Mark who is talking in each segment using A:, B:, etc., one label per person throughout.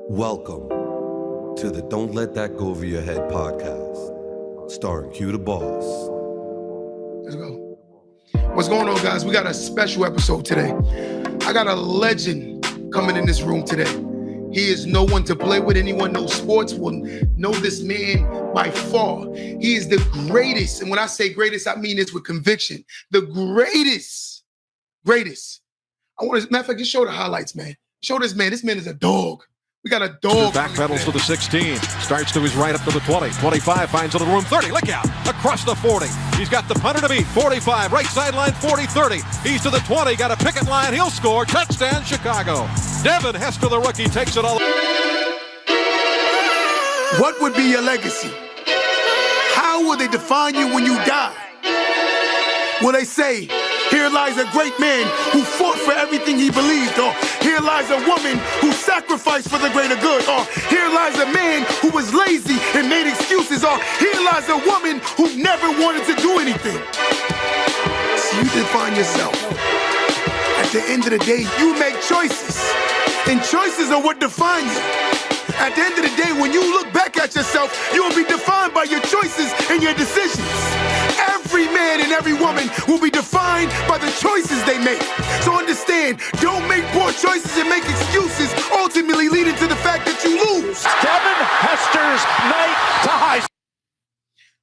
A: Welcome to the Don't Let That Go Over Your Head podcast, starring Q the Boss.
B: Let's go. What's going on, guys? We got a special episode today. I got a legend coming in this room today. He is no one to play with. Anyone knows sports will know this man by far. He is the greatest. And when I say greatest, I mean this with conviction. The greatest. I want to, matter of fact, just show the highlights, man. Show this man. This man is a dog. We got a dog.
C: Backpedals to the 16. Starts to his right up to the 20. 25 finds a little room. 30. Look out. Across the 40. He's got the punter to beat. 45. Right sideline. 40. 30. He's to the 20. Got a picket line. He'll score. Touchdown, Chicago. Devin, Hester, the rookie, takes it all.
B: What would be your legacy? How will they define you when you die? Will they say, here lies a great man who fought for everything he believed, or here lies a woman who sacrificed for the greater good, or here lies a man who was lazy and made excuses, or here lies a woman who never wanted to do anything. So you define yourself. At the end of the day, you make choices, and choices are what define you. At the end of the day, when you look back at yourself, you will be defined by your choices and your decisions. Every man and every woman will be defined by the choices they make. So understand, don't make poor choices and make excuses, ultimately leading to the fact that you lose.
C: Devin, Hester's night to high.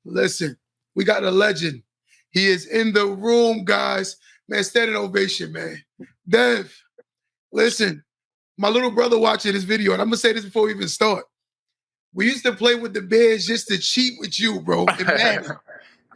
B: Listen, we got a legend. He is in the room, guys. Man, standing ovation, man. Dev, listen, my little brother watching this video, and I'm going to say this before we even start. We used to play with the Bears just to cheat with you, bro.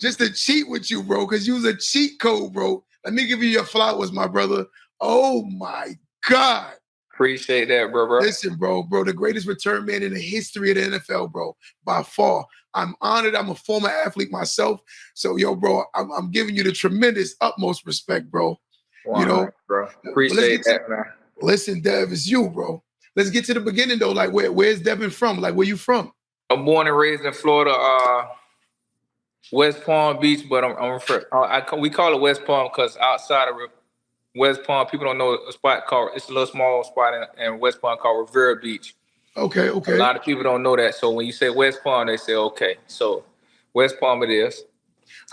B: Just to cheat with you, bro, because you was a cheat code, bro. Let me give you your flowers, my brother. Oh, my God.
D: Appreciate that, bro.
B: Listen, bro, the greatest return man in the history of the NFL, bro, by far. I'm honored. I'm a former athlete myself. So, yo, bro, I'm giving you the tremendous, utmost respect, bro.
D: Wow,
B: you know,
D: bro. Appreciate that, man.
B: Listen, Dev, it's you, bro. Let's get to the beginning, though. Like, where's Devin from? Like, where you from?
D: I'm born and raised in Florida, West Palm Beach, but we call it West Palm because outside of West Palm, people don't know a spot called, it's a little small spot in West Palm called Rivera Beach.
B: Okay.
D: A lot of people don't know that. So when you say West Palm, they say, okay. So West Palm it is.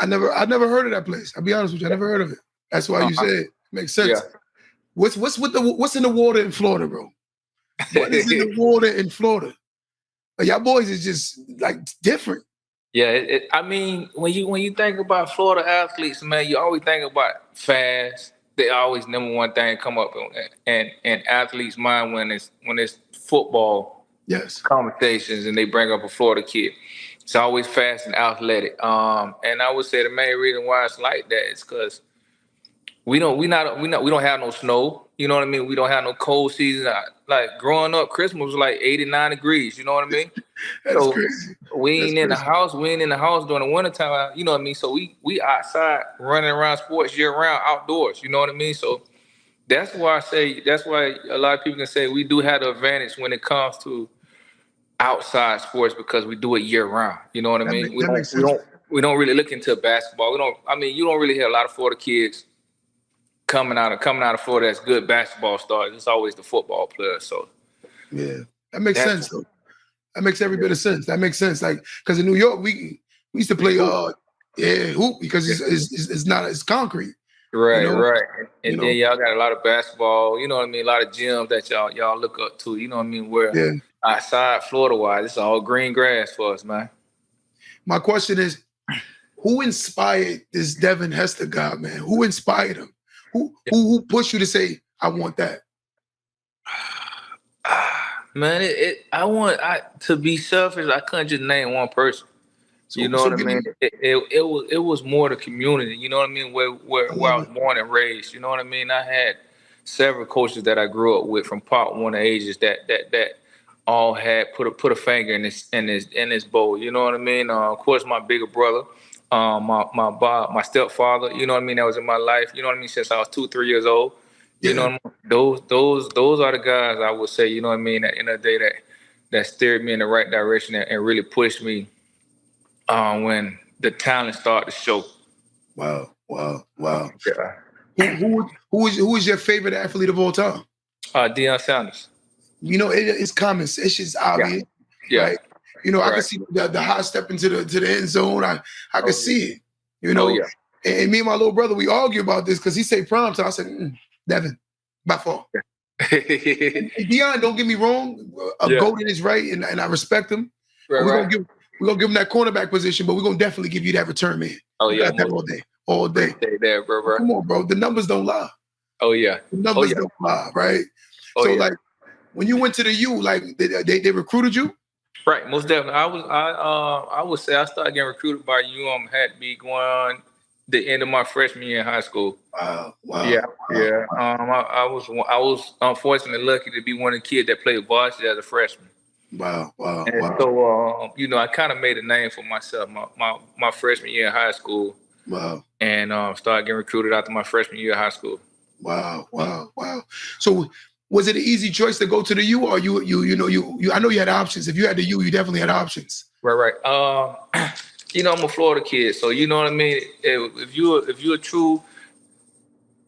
B: I never heard of that place. I'll be honest with you. I never heard of it. That's why you said it. Makes sense.
D: Yeah.
B: What's in the water in Florida, bro? What is in the water in Florida? Like, y'all boys is just like different.
D: Yeah, I mean, when you think about Florida athletes, man, you always think about fast. They always number one thing come up in athletes' mind when it's football conversations and they bring up a Florida kid. It's always fast and athletic. And I would say the main reason why it's like that is because we don't have no snow. You know what I mean? We don't have no cold season. Like growing up, Christmas was like 89 degrees. You know what I mean?
B: That's crazy.
D: We ain't in the house. We ain't in the house during the wintertime. You know what I mean? So we outside running around sports year round outdoors. You know what I mean? So that's why a lot of people can say we do have the advantage when it comes to outside sports because we do it year round. You know what I mean? We don't really look into basketball. You don't really hear a lot of Florida kids coming out of Florida that's good basketball stars. It's always the football players. So
B: yeah, that makes sense though. That makes every bit of sense. That makes sense. Like, because in New York we used to play hoop because it's concrete.
D: Right,
B: you know?
D: right. And then y'all got a lot of basketball, you know what I mean? A lot of gyms that y'all look up to, you know what I mean? Where outside Florida wise, it's all green grass for us, man.
B: My question is, who inspired this Devin Hester guy, man? Who inspired him? Who pushed you to say, I want that?
D: Man, to be selfish, I couldn't just name one person. You know what I mean? It was more the community, you know what I mean? Where I was born and raised, you know what I mean? I had several coaches that I grew up with from part one ages that all had put a finger in this bowl, you know what I mean? Of course, my bigger brother, my stepfather, you know what I mean? That was in my life, you know what I mean? Since I was 2-3 years old. You know what I mean? Those are the guys I would say, you know what I mean, at the end of the day that steered me in the right direction and really pushed me when the talent started to show.
B: Wow.
D: Yeah.
B: Who is your favorite athlete of all time?
D: Deion Sanders.
B: it's common. It's just obvious,
D: Yeah.
B: right? I can see the high step into the end zone. I can see it. And me and my little brother, we argue about this because he say prime time. I said, Devin, by far. And Deion, don't get me wrong, a GOAT in his right, and I respect him. We're gonna give him that cornerback position, but we're gonna definitely give you that return man. Got that all day.
D: There, bro.
B: Come on, bro. The numbers don't lie.
D: Oh yeah.
B: The numbers don't lie, right? Like when you went to the U, like they recruited you?
D: Right, most definitely. I would say I started getting recruited by had to be going the end of my freshman year in high school.
B: Wow.
D: Yeah. I was unfortunately lucky to be one of the kids that played varsity as a freshman.
B: Wow.
D: So I kind of made a name for myself my freshman year in high school.
B: Wow.
D: And started getting recruited after my freshman year of high school.
B: Wow. So was it an easy choice to go to the U, or you I know you had options. If you had the U, you definitely had options.
D: Right. I'm a Florida kid, so you know what I mean. If you're a true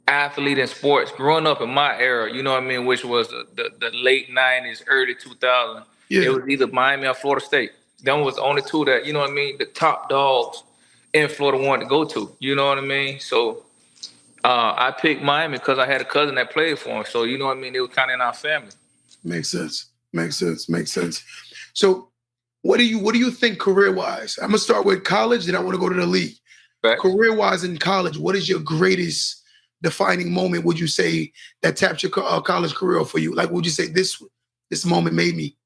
D: athlete in sports, growing up in my era, you know what I mean, which was the late '90s, early 2000s, it was either Miami or Florida State. Them was the only two that you know what I mean. The top dogs in Florida wanted to go to. You know what I mean. So I picked Miami because I had a cousin that played for him. So you know what I mean. It was kind of in our family.
B: Makes sense. So what do you think career-wise? I'm gonna start with college, then I want to go to the league.
D: Right.
B: Career-wise in college, what is your greatest defining moment? Would you say that tapped your college career for you? Like, would you say this moment made me?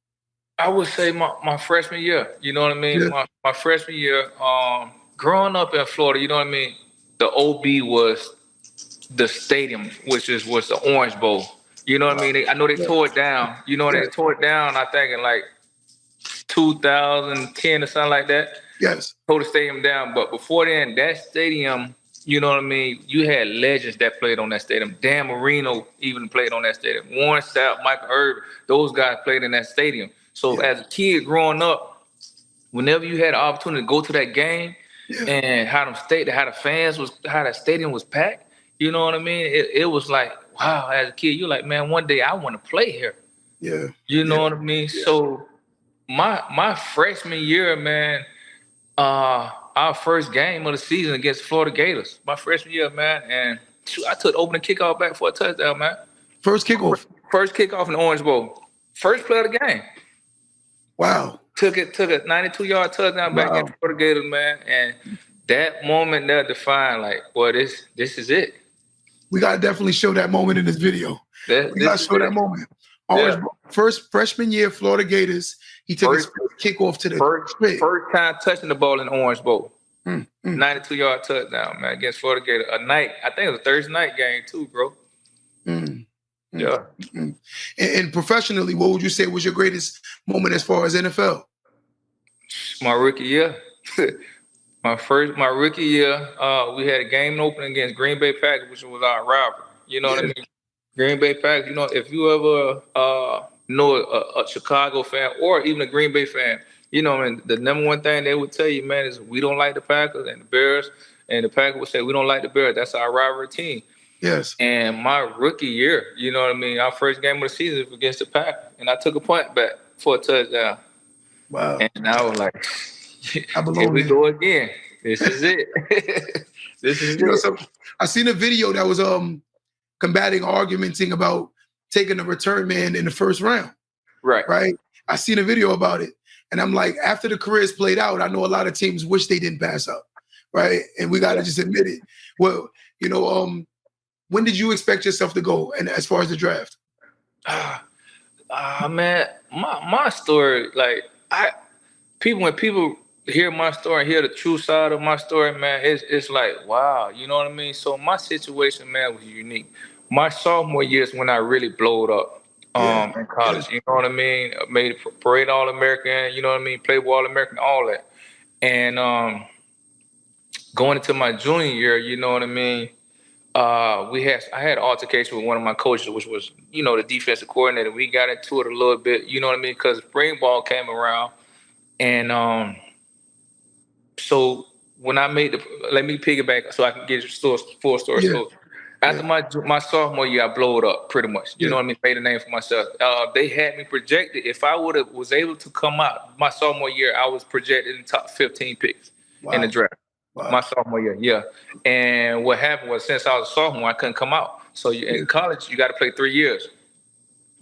D: I would say my freshman year. You know what I mean.
B: Yeah.
D: My freshman year. Growing up in Florida, you know what I mean. The OB was the stadium, which was the Orange Bowl. You know what I mean? I know they tore it down. You know, they tore it down, I think, in like 2010 or something like that.
B: Yes.
D: Tore the stadium down. But before then, that stadium, you know what I mean? You had legends that played on that stadium. Dan Marino even played on that stadium. Warren Sapp, Michael Irvin, those guys played in that stadium. So as a kid growing up, whenever you had the opportunity to go to that game and how that stadium was packed, you know what I mean? It was like, wow, as a kid, you're like, man, one day I want to play here.
B: Yeah.
D: You know what I mean? Yeah. So my freshman year, man, our first game of the season against Florida Gators, my freshman year, man, and I took the opening kickoff back for a touchdown, man.
B: First kickoff
D: in the Orange Bowl. First play of the game.
B: Wow.
D: Took a 92-yard touchdown back against Florida Gators, man, and that moment that defined, like, boy, this is it.
B: We gotta definitely show that moment in this video. We gotta show that moment. First freshman year, Florida Gators. He took his first kickoff to the
D: first time touching the ball in the Orange Bowl. 92-yard touchdown, man, against Florida Gators. I think it was a Thursday night game too, bro. Yeah.
B: And professionally, what would you say was your greatest moment as far as NFL?
D: My rookie year. My rookie year, we had a game opening against Green Bay Packers, which was our rival. You know what I mean? Green Bay Packers, if you ever know a Chicago fan or even a Green Bay fan, you know, and the number one thing they would tell you, man, is we don't like the Packers and the Bears, and the Packers would say we don't like the Bears. That's our rivalry team.
B: Yes.
D: And my rookie year, you know what I mean, our first game of the season was against the Packers, and I took a punt back for a touchdown.
B: Wow.
D: And I was like, here we go again. This is it. This is it.
B: So I seen a video that was combating argumenting about taking a return man in the first round. Right. I seen a video about it. And I'm like, after the career's played out, I know a lot of teams wish they didn't pass up. Right. And we gotta just admit it. Well, when did you expect yourself to go? And as far as the draft?
D: Man, my story, like when people hear my story and hear the true side of my story, man, it's like, wow, you know what I mean? So my situation, man, was unique. My sophomore year is when I really blowed up in college. You know what I mean? I made parade All-American, you know what I mean? Playboy All-American, all that. And going into my junior year, you know what I mean? I had an altercation with one of my coaches, which was, the defensive coordinator. We got into it a little bit, you know what I mean? Because spring ball came around. And so when I let me piggyback so I can get your full story.
B: Yeah.
D: So After my sophomore year, I blew it up pretty much. You know what I mean? Made a name for myself. They had me projected. If I was able to come out my sophomore year, I was projected in the top 15 picks in the draft.
B: Wow.
D: My sophomore year, yeah. And what happened was, since I was a sophomore, I couldn't come out. So in college, you got to play 3 years.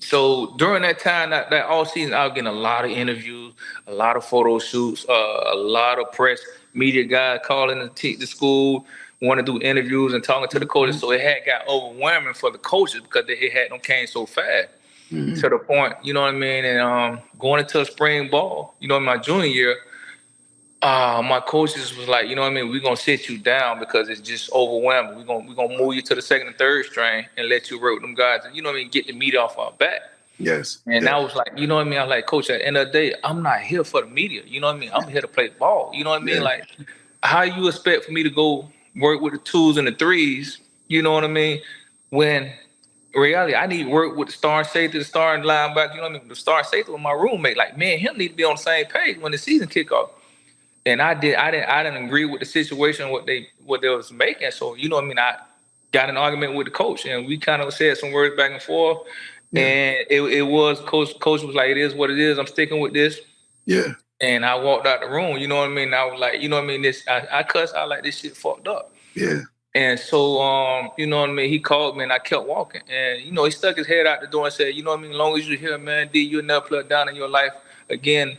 D: So during that time, that all season, I was getting a lot of interviews, a lot of photo shoots, a lot of press media guys calling the school, want to do interviews and talking to the coaches. So it had got overwhelming for the coaches because it had them came so fast to the point, you know what I mean? And going into a spring ball, you know, in my junior year, my coaches was like, you know what I mean, we're gonna sit you down because it's just overwhelming. We're gonna move you to the second and third string and let you work with them guys and, you know what I mean, get the meat off our back.
B: Yes.
D: And I was like, you know what I mean? I was like, Coach, at the end of the day, I'm not here for the media. You know what I mean? I'm here to play ball. You know what I mean? Like, how you expect for me to go work with the twos and the threes, you know what I mean? When in reality, I need to work with the star safety, the star linebacker, you know what I mean? The star safety with my roommate. Like, me and him need to be on the same page when the season kick off. And I didn't agree with the situation, what they was making. So, you know what I mean? I got an argument with the coach and we kind of said some words back and forth. Yeah. And it was coach was like, it is what it is. I'm sticking with this.
B: Yeah.
D: And I walked out the room, you know what I mean? I was like, you know what I mean? I cussed out like this shit fucked up.
B: Yeah.
D: And so, you know what I mean? He called me and I kept walking. And, you know, he stuck his head out the door and said, you know what I mean? As long as you're here, man, D, you'll never play down in your life again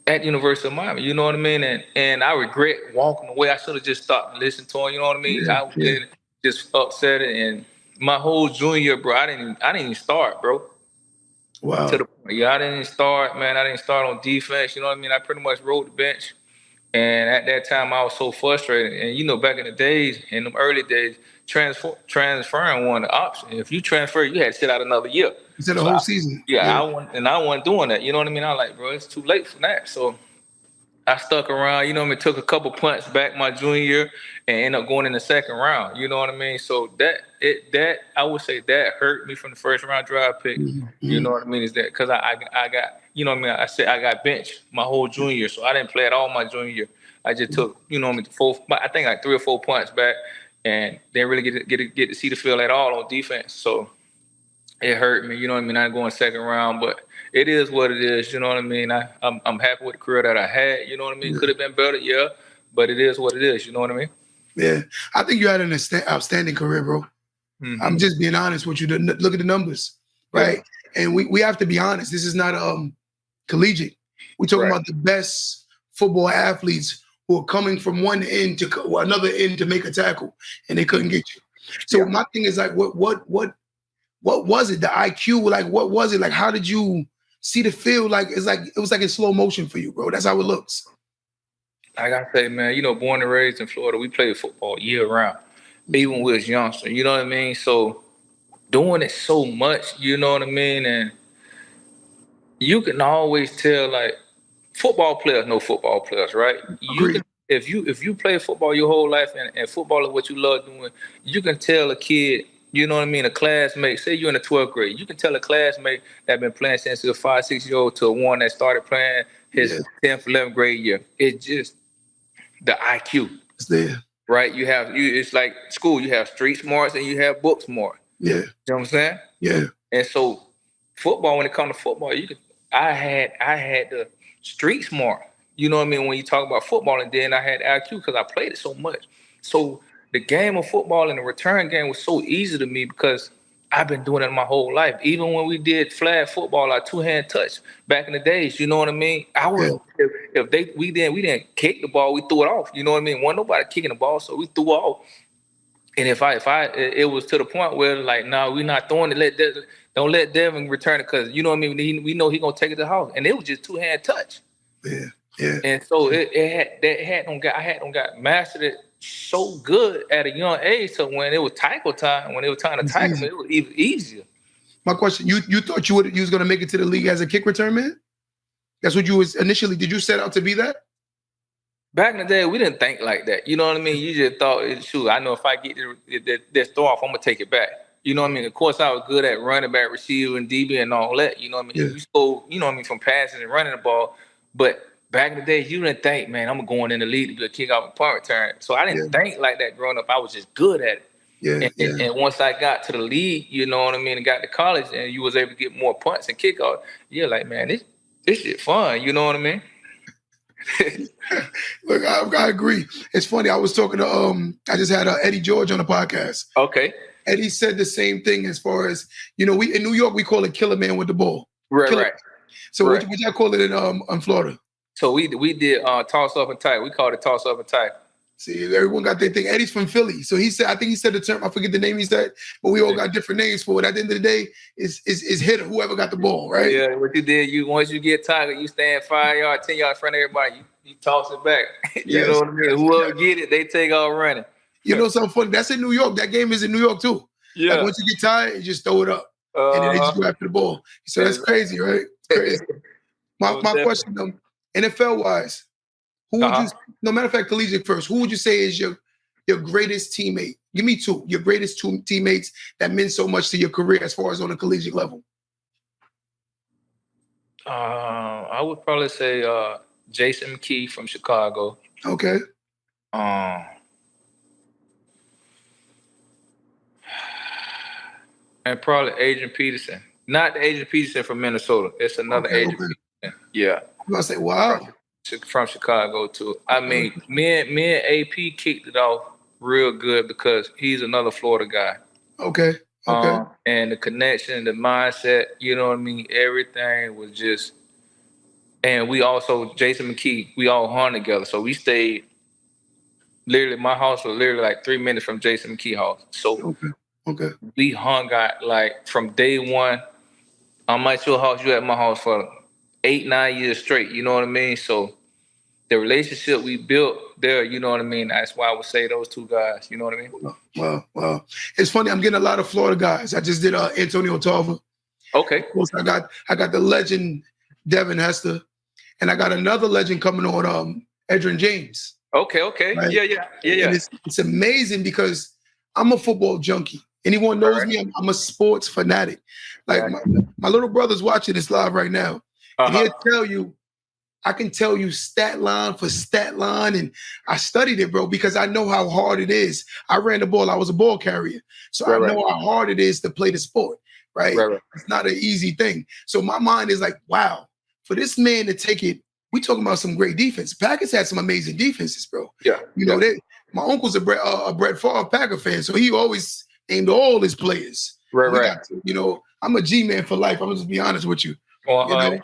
D: at the University of Miami. You know what I mean? And I regret walking away. I should have just stopped and listened to him. You know what I mean? I was just upset. And my whole junior year, bro, I didn't even start, bro.
B: Wow.
D: To the point. Yeah, I didn't start, man. I didn't start on defense. You know what I mean? I pretty much rode the bench. And at that time, I was so frustrated. And, you know, back in the days, in them early days, transferring wasn't an option. If you transfer, you had to sit out another year.
B: You said the whole season.
D: Yeah, I wasn't doing that. You know what I mean? I was like, bro, it's too late for that. So I stuck around, you know what I mean? Took a couple punts back my junior year and ended up going in the second round. You know what I mean? So that I would say that hurt me from the first round draft pick. Mm-hmm. You know what I mean? Is that because I got, you know what I mean? I said I got benched my whole junior year. So I didn't play at all my junior year. I just took, you know what I mean, I think like 3 or 4 punts back and didn't really get to see the field at all on defense. So it hurt me, you know what I mean? I going second round, but it is what it is, you know what I mean? I'm happy with the career that I had, you know what I mean? Could have been better, yeah, but it is what it is, you know what I mean?
B: Yeah, I think you had an outstanding career, bro. Mm-hmm. I'm just being honest with you. Look at the numbers, right? Yeah. And we have to be honest. This is not collegiate. We're talking about the best football athletes who are coming from one end to another end to make a tackle, and they couldn't get you. So my thing is like, what was it? The IQ? Like, what was it? Like, how did you see the field? Like, it was like in slow motion for you, bro. That's how it looks.
D: I gotta say, man, you know, born and raised in Florida, we played football year round, even when we was youngsters. You know what I mean? So doing it so much, you know what I mean? And you can always tell, like, football players know football players, right? If you play football your whole life and football is what you love doing, you can tell a kid, you know what I mean, a classmate, say you're in the 12th grade, you can tell a classmate that been playing since he was 5, 6 years old to one that started playing his 10th, 11th grade year. It's just the IQ.
B: It's there.
D: Right? It's like school, you have street smarts and you have book smart.
B: Yeah.
D: You know what I'm saying?
B: Yeah.
D: And so football, when it comes to football, I had the street smart. You know what I mean? When you talk about football, and then I had IQ because I played it so much. So the game of football and the return game was so easy to me because I've been doing it my whole life. Even when we did flag football, our 2-hand touch back in the days, you know what I mean? We didn't kick the ball, we threw it off. You know what I mean? Wasn't nobody kicking the ball, so we threw it off. And if it was to the point where like, no, we're not throwing it. Don't let Devin return it because you know what I mean. We know he gonna take it to the house, and it was just 2-hand touch.
B: Yeah, yeah.
D: And so I had got mastered it so good at a young age. So when it was tackle time, when it was time to tackle, it was even easier.
B: My question: You thought you was gonna make it to the league as a kick return man? That's what you was initially. Did you set out to be that?
D: Back in the day, we didn't think like that. You know what I mean? You just thought, shoot, I know if I get this throw off, I'm going to take it back. You know what I mean? Of course, I was good at running back, receiver, and DB and all that. You know what I mean? Yeah. You score, you know what I mean, from passing and running the ball. But back in the day, you didn't think, man, I'm going in the league to be a kickoff and punt return. So I didn't think like that growing up. I was just good at it.
B: Yeah,
D: And once I got to the league, you know what I mean, and got to college, and you was able to get more punts and kickoffs, you're like, man, this shit fun. You know what I mean?
B: Look, I agree. It's funny. I was talking to I just had Eddie George on the podcast.
D: Okay.
B: Eddie said the same thing as far as, we in New York we call it kill a man with the ball.
D: Right.
B: So what y'all call it in Florida?
D: So we did toss up and tight. We called it toss up and tight.
B: See, everyone got their thing. Eddie's from Philly, so he said, I think he said the term. I forget the name he said, but we all got different names for it. At the end of the day, is hit whoever got the ball, right?
D: Yeah, what you did, once you get tackled, you stand 5 yards, 10 yards in front of everybody. You toss it back. You know what I mean? Whoever get it, they take off running.
B: You know something funny? That's in New York. That game is in New York too.
D: Yeah.
B: Like once you get tired, you just throw it up, and then they just go after the ball. So that's crazy, right? It's crazy. My question though, NFL wise, who would you? No matter of fact, collegiate first. Who would you say is your greatest teammate? Give me two. Your greatest two teammates that meant so much to your career as far as on a collegiate level.
D: I would probably say Jason McKee from Chicago.
B: Okay.
D: And probably Adrian Peterson. Not the Adrian Peterson from Minnesota. It's another Adrian Peterson. Yeah.
B: I'm gonna say, wow.
D: From Chicago too. I mean, me and AP kicked it off real good because he's another Florida guy.
B: Okay.
D: And the connection, the mindset, you know what I mean? Everything was just, and we also, Jason McKee, we all hung together. So we stayed, literally, my house was literally like 3 minutes from Jason McKee's house. So we hung out like from day one. I might at your house, you at my house for 8-9 years straight, you know what I mean? So the relationship we built there, you know what I mean? That's why I would say those two guys, you know what I mean?
B: Wow. It's funny, I'm getting a lot of Florida guys. I just did Antonio Tarver.
D: Okay.
B: Of course, I got the legend Devin Hester, and I got another legend coming on, Edrin James.
D: Okay.
B: Right?
D: Yeah.
B: And it's amazing because I'm a football junkie. Anyone knows me, I'm a sports fanatic. Like my little brother's watching this live right now. And he'll tell you, I can tell you stat line for stat line. And I studied it, bro, because I know how hard it is. I ran the ball. I was a ball carrier. So I know how hard it is to play the sport, right? It's not an easy thing. So my mind is like, wow, for this man to take it, we talking about some great defense. Packers had some amazing defenses, bro.
D: Yeah.
B: You know, my uncle's a Brett Favre Packer fan, so he always named all his players.
D: Right.
B: You know, I'm a G-man for life. I'm gonna just be honest with you. You know?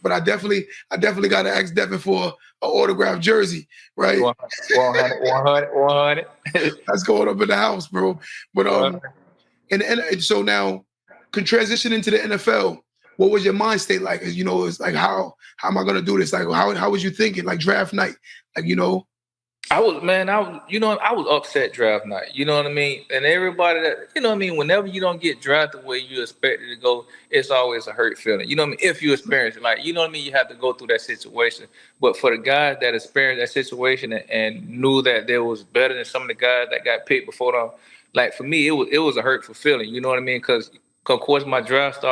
B: But I definitely got to ask Devin for an autographed jersey, right?
D: 100.
B: That's going up in the house, bro. But and so now, could transition into the NFL. What was your mind state like? You know, it's like how am I gonna do this? Like how was you thinking? Like draft night, like you know.
D: I was upset draft night. You know what I mean? And everybody that, you know what I mean, whenever you don't get drafted where you expected to go, it's always a hurt feeling. You know what I mean? If you experience it, like, you know what I mean? You have to go through that situation. But for the guys that experienced that situation and knew that there was better than some of the guys that got picked before them, like for me, it was a hurtful feeling. You know what I mean? Because of course my draft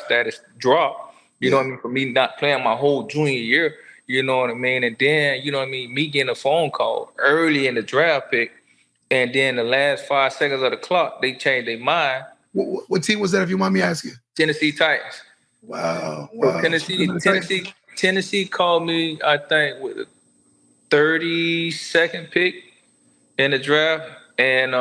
D: status dropped. You know what I mean? For me not playing my whole junior year. You know what I mean? And then, you know what I mean, me getting a phone call early in the draft pick, and then the last 5 seconds of the clock, they changed their mind.
B: What team was that, if you mind me asking?
D: Tennessee Titans.
B: Wow.
D: So Tennessee called me, I think, with a 32nd pick in the draft. And,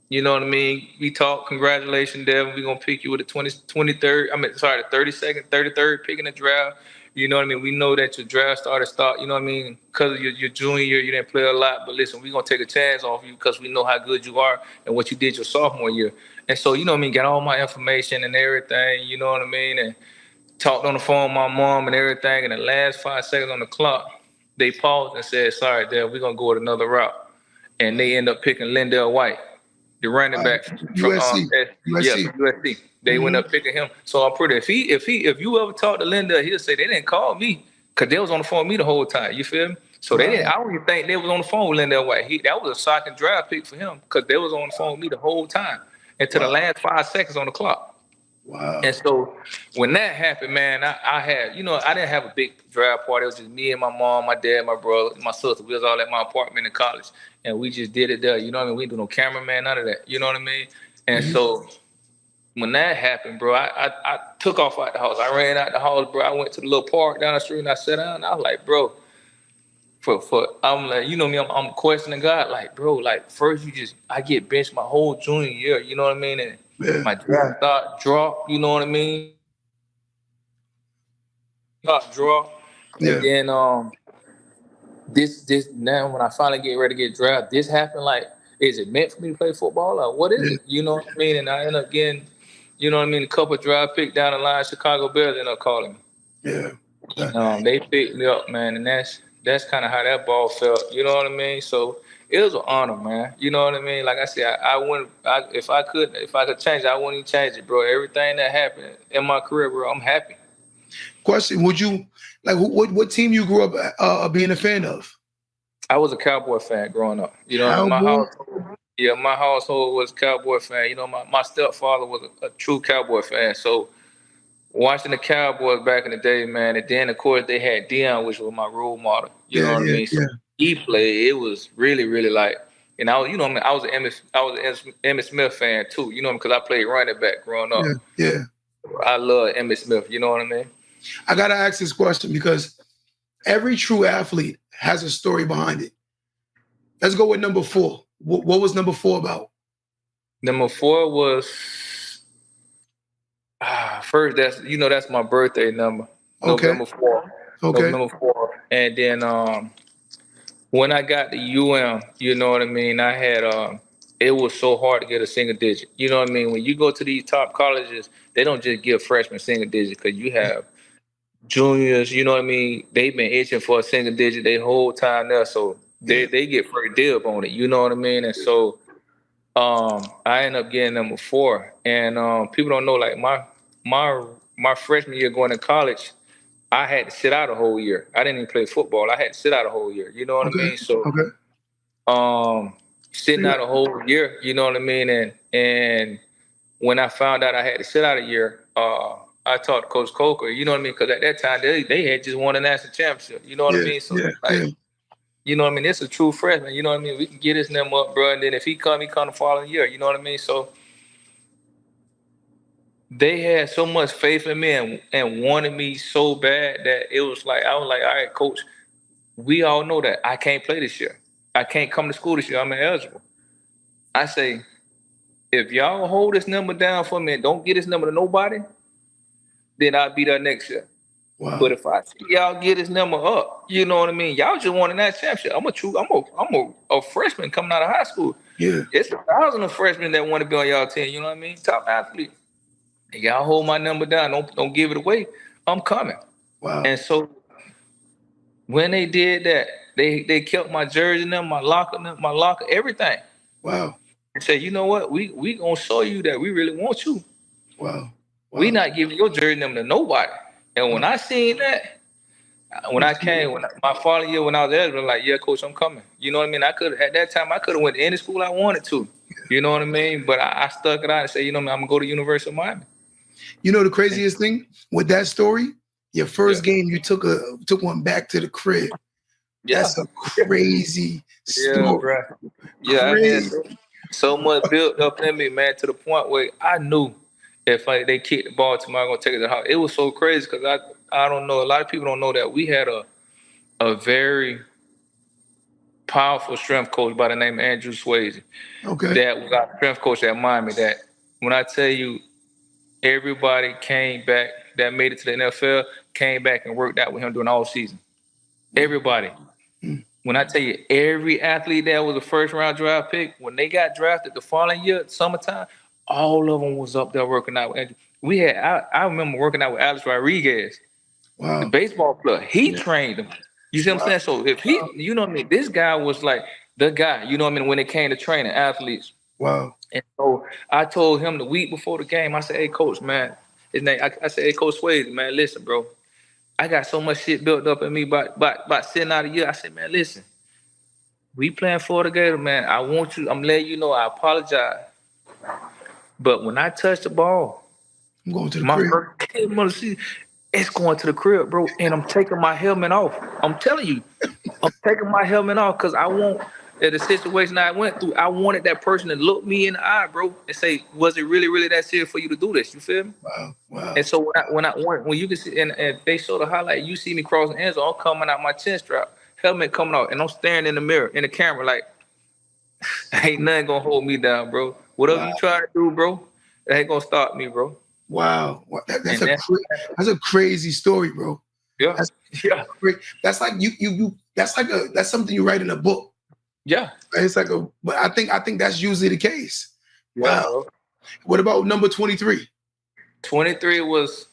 D: you know what I mean? We talked, congratulations, Devin. We're going to pick you with the 23rd, the 33rd pick in the draft. You know what I mean? We know that your draft start, you know what I mean? Because of your junior year, you didn't play a lot. But listen, we're going to take a chance off you because we know how good you are and what you did your sophomore year. And so, you know what I mean? Got all my information and everything, you know what I mean? And talked on the phone with my mom and everything. And the last 5 seconds on the clock, they paused and said, sorry, Dad, we're going to go with another route. And they end up picking Lindell White, the running back from USC. They went up picking him. So I'm pretty. If you ever talk to Linda, he'll say they didn't call me because they was on the phone with me the whole time. You feel me? So they didn't. I don't even think they was on the phone with Linda White. That was a shocking draft pick for him because they was on the phone with me the whole time until the last 5 seconds on the clock.
B: Wow.
D: And so when that happened, man, I had, I didn't have a big draft party. It was just me and my mom, my dad, my brother, my sister. We was all at my apartment in college, and we just did it there. You know what I mean? We didn't do no cameraman, none of that. You know what I mean? And so when that happened, bro, I took off out the house. I ran out the house, bro. I went to the little park down the street and I sat down. And I was like, bro, I'm like, you know me, I'm questioning God, like, bro, like first I get benched my whole junior year, you know what I mean? And my draft stock drop, you know what I mean? Drop. And then this now when I finally get ready to get drafted, this happened. Like, is it meant for me to play football or what is it? You know what I mean? And I end up getting, you know what I mean, a couple of draft picks down the line. Chicago Bears end up calling me.
B: Yeah.
D: They picked me up, man, and that's kind of how that ball felt. You know what I mean? So it was an honor, man. You know what I mean? Like I said, I wouldn't. If I could change it, I wouldn't even change it, bro. Everything that happened in my career, bro, I'm happy.
B: Question: would you like what team you grew up being a fan of?
D: I was a Cowboy fan growing up. You know, my household was a Cowboy fan. You know, my stepfather was a true Cowboy fan. So watching the Cowboys back in the day, man, and then of course they had Dion, which was my role model. You know what I mean? So he played. It was really, really like, and I was, I was an Emmitt Smith fan too. You know, because I played running back growing up.
B: Yeah.
D: I love Emmitt Smith. You know what I mean?
B: I gotta ask this question because every true athlete has a story behind it. Let's go with number 4. What was number 4 about?
D: Number 4 was first. That's my birthday number.
B: Okay.
D: November 4.
B: Okay.
D: November 4. And then when I got to UM, you know what I mean. I had it was so hard to get a single digit. You know what I mean. When you go to these top colleges, they don't just give freshmen single digit because you have juniors, you know what I mean? They've been itching for a single digit their whole time there, so they get first dib on it, you know what I mean? And so I ended up getting number 4. And people don't know, like my freshman year going to college, I had to sit out a whole year. I didn't even play football. I had to sit out a whole year, you know what I mean? So sitting out a whole year, you know what I mean? And when I found out I had to sit out a year, I talked to Coach Coker, you know what I mean? Because at that time, they had just won a national championship, you know what I mean? So, you know what I mean? It's a true freshman, you know what I mean? We can get his name up, bro. And then if he come the following year, you know what I mean? So they had so much faith in me and wanted me so bad that it was like, I was like, all right, Coach, we all know that I can't play this year. I can't come to school this year. I'm ineligible. I say, if y'all hold this number down for me and don't get this number to nobody, then I'll be there next year.
B: Wow.
D: But if I see y'all get this number up, you know what I mean? Y'all just won that championship. I'm a freshman coming out of high school.
B: Yeah.
D: It's 1,000 of freshmen that want to be on y'all team. You know what I mean? Top athlete. And y'all hold my number down. Don't give it away. I'm coming.
B: Wow.
D: And so when they did that, they kept my jersey number, my locker, everything.
B: Wow.
D: And said, you know what? We gonna show you that we really want you.
B: Wow.
D: We not giving your jersey number to nobody. And when I seen that, when I came, my following year when I was eligible, like, yeah, Coach, I'm coming. You know what I mean? At that time I could have went to any school I wanted to. You know what I mean? But I stuck it out and said, you know, I'm gonna go to University of Miami.
B: You know the craziest thing with that story? Your first game, you took one back to the crib.
D: Yeah.
B: That's a crazy story.
D: Yeah, I had so much built up in me, man, to the point where I knew if they kicked the ball to me, I'm gonna take it to the house. It was so crazy because I don't know. A lot of people don't know that we had a very powerful strength coach by the name of Andrew Swayze.
B: Okay.
D: That was our strength coach at Miami. That when I tell you, everybody came back that made it to the NFL, came back and worked out with him during all season. Everybody. When I tell you, every athlete that was a first-round draft pick, when they got drafted the following year, summertime, all of them was up there working out. And I remember working out with Alex Rodriguez, the baseball player. He trained them. You see what I'm saying? So if he, you know what I mean, this guy was like the guy, you know what I mean, when it came to training athletes.
B: Wow.
D: And so I told him the week before the game, I said, hey, Coach, man, his name, I said, hey, Coach Swayze, man, listen, bro. I got so much shit built up in me about sitting out a year. I said, man, listen, we playing Florida Gator, man. I'm letting you know I apologize. But when I touch the ball,
B: I'm going to the
D: My
B: crib.
D: first game of the season, it's going to the crib, bro. And I'm taking my helmet off. I'm telling you, I'm taking my helmet off because I want the situation I went through. I wanted that person to look me in the eye, bro, and say, "Was it really, really that serious for you to do this?" You feel me?
B: Wow.
D: And so when you can see, and they show the highlight, you see me crossing the end zone, I'm coming out my chin strap, helmet coming out, and I'm staring in the mirror, in the camera, like, ain't nothing gonna hold me down, bro. Whatever you try to do, bro, it ain't gonna stop me, bro.
B: Wow. That's a crazy story, bro.
D: Yeah.
B: That's
D: Yeah.
B: great. That's like that's something you write in a book.
D: Yeah.
B: It's like but I think that's usually the case.
D: Yeah,
B: Wow.
D: bro.
B: What about number 23?
D: 23 was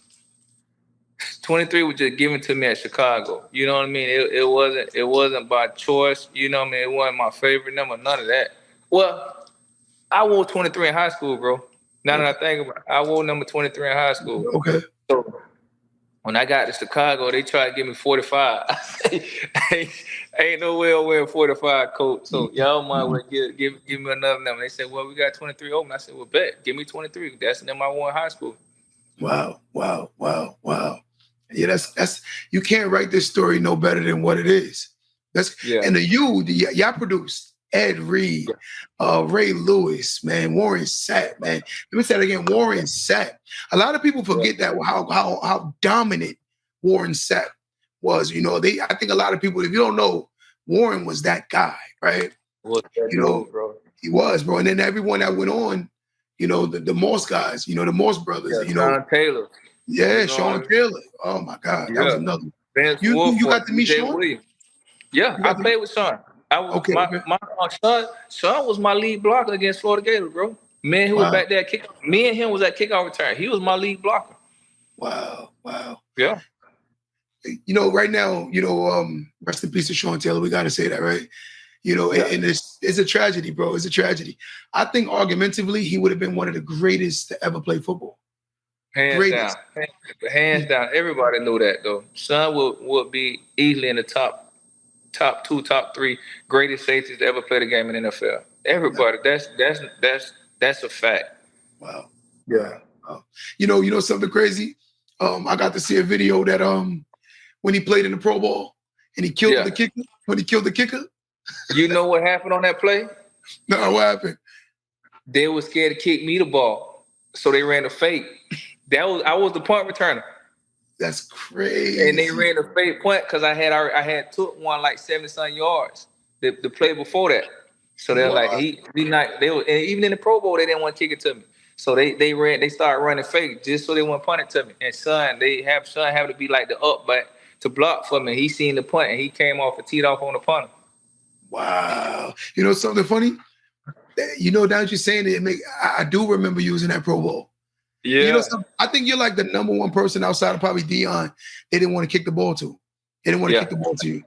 D: just given to me at Chicago. You know what I mean? It wasn't by choice. You know what I mean? It wasn't my favorite number. None of that. Well, I wore 23 in high school, bro. Now that I think about it, I wore number 23 in high school.
B: Okay.
D: So when I got to Chicago, they tried to give me 45. I say, ain't no way I'm wearing 45, coach. So y'all might well give me another number. They said, well, we got 23 open. I said, well, bet. Give me 23. That's the number I wore in high school.
B: Wow. Yeah, that's you can't write this story no better than what it is. And y'all produced Ed Reed, Ray Lewis, man, Warren Sapp, man. Let me say it again, Warren Sapp. A lot of people forget that how dominant Warren Sapp was. You know, I think a lot of people, if you don't know, Warren was that guy, right?
D: Bro.
B: He was, bro. And then everyone that went on, you know, the Morse guys, you know, the Morse brothers, you know.
D: Sean Taylor.
B: Yeah, Sean Taylor. Oh my God, that was another one.
D: Vince
B: You
D: Wilfork,
B: got to meet
D: DJ
B: Sean?
D: Williams. Yeah, I played with Sean. My son was my lead blocker against Florida Gators, bro. Me and him was back there me and him was at kickoff return. He was my lead blocker.
B: Wow.
D: Yeah.
B: You know, right now, you know, rest in peace to Sean Taylor. We got to say that, right? You know, and it's a tragedy, bro. It's a tragedy. I think argumentatively, he would have been one of the greatest to ever play football.
D: Hands down. Everybody knew that, though. Son would be easily in the top 2, top 3 greatest safeties to ever play the game in the NFL. Everybody. That's a fact.
B: Wow.
D: Yeah.
B: Wow. You know something crazy? I got to see a video that when he played in the Pro Bowl and he killed the kicker. When he killed the kicker.
D: You know what happened on that play?
B: No, what happened?
D: They were scared to kick me the ball, so they ran a fake. I was the punt returner.
B: That's crazy.
D: And they ran a fake punt because I had took one like 70-some yards the play before that. So they're like and even in the Pro Bowl they didn't want to kick it to me. So they started running fake just so they wouldn't punt it to me. And Son having to be like the up back to block for me. He seen the punt and he came off and teed off on the punter.
B: Wow. You know something funny? You know, now that you're saying it, I do remember you was in that Pro Bowl.
D: Yeah.
B: You know something? I think you're like the number one person outside of probably Dion they didn't want to kick the ball to. They didn't want to kick the ball to you.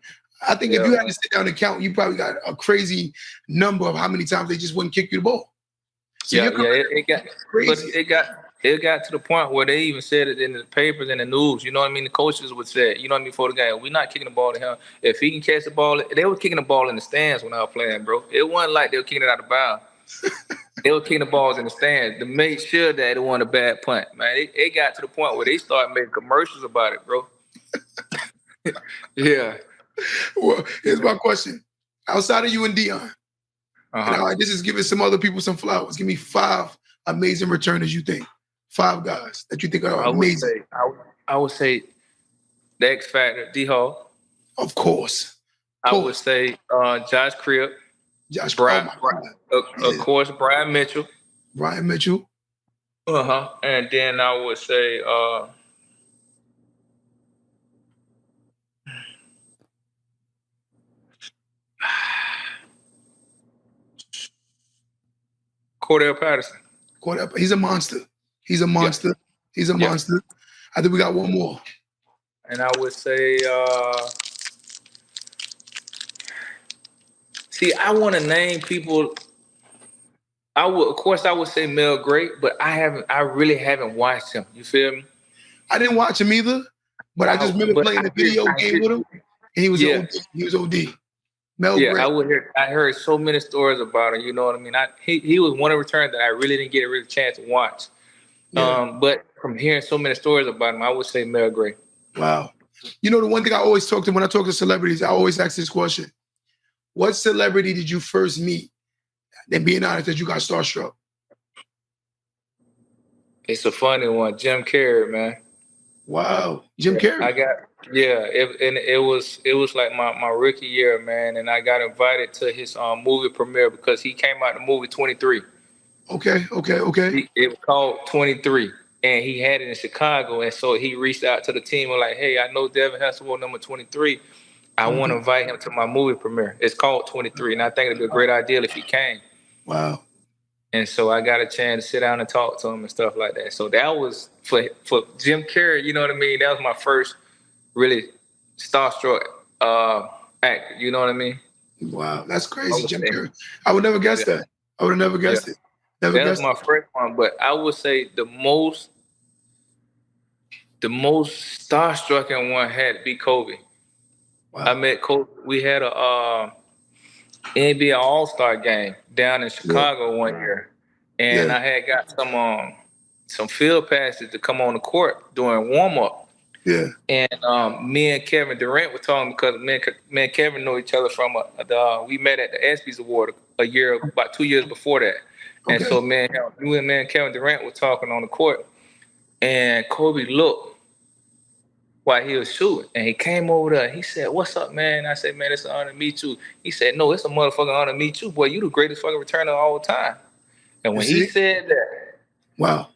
B: I think if you had to sit down and count, you probably got a crazy number of how many times they just wouldn't kick you the ball. So
D: it got crazy. But it got to the point where they even said it in the papers and the news. You know what I mean? The coaches would say, you know what I mean, before the game, we're not kicking the ball to him. If he can catch the ball, they were kicking the ball in the stands when I was playing, bro. It wasn't like they were kicking it out of bounds. They were kicking the balls in the stands to make sure that it wasn't a bad punt. Man, it got to the point where they started making commercials about it, bro. Yeah.
B: Well, here's my question. Outside of you and Dion, and this is giving some other people some flowers. Give me 5 amazing returners you think. 5 guys that you think are amazing.
D: I would say the X Factor, D-Hall.
B: Of course.
D: I would say Josh Cribb. Of course, Brian Mitchell.
B: Brian Mitchell.
D: And then I would say Cordell Patterson.
B: He's a monster. He's a monster. Yeah. He's a monster. I think we got one more.
D: And I would say see, I want to name people. I would say Mel Gray, but I really haven't watched him. You feel me?
B: I didn't watch him either, but I just remember playing the video game with him, and he was OD. Mel Gray.
D: I heard so many stories about him. You know what I mean? He was one of the returns that I really didn't get a chance to watch. But from hearing so many stories about him, I would say Mel Gray.
B: Wow. You know, the one thing I always talk to when I talk to celebrities, I always ask this question. What celebrity did you first meet? And being honest, that you got starstruck?
D: It's a funny one. Jim Carrey, man.
B: Wow. Jim Carrey.
D: It was like my rookie year, man, and I got invited to his movie premiere because he came out the movie 23.
B: Okay.
D: It was called 23, and he had it in Chicago, and so he reached out to the team and like, hey, I know Devin Hester number 23. I want to invite him to my movie premiere. It's called 23, and I think it'd be a great idea if he came.
B: Wow.
D: And so I got a chance to sit down and talk to him and stuff like that. So that was for Jim Carrey, you know what I mean? That was my first really starstruck actor, you know what I mean?
B: Wow, that's crazy, Jim Carrey. I would never guess that. I would have never guessed it. That
D: was my first one, but I would say the most starstruck one had to be Kobe. Wow. I met Kobe. We had a NBA All-Star game down in Chicago one year, and I had got some field passes to come on the court during warm-up.
B: Yeah.
D: And me and Kevin Durant were talking because me and Kevin know each other from we met at the ESPYs Award about 2 years before that. Okay. And so me and Kevin Durant were talking on the court, and Kobe looked while he was shooting, and he came over there. He said, "What's up, man?" I said, "Man, it's an honor to meet you." He said, "No, it's a motherfucking honor to meet you, boy. You the greatest fucking returner of all time." And when he said that,
B: wow,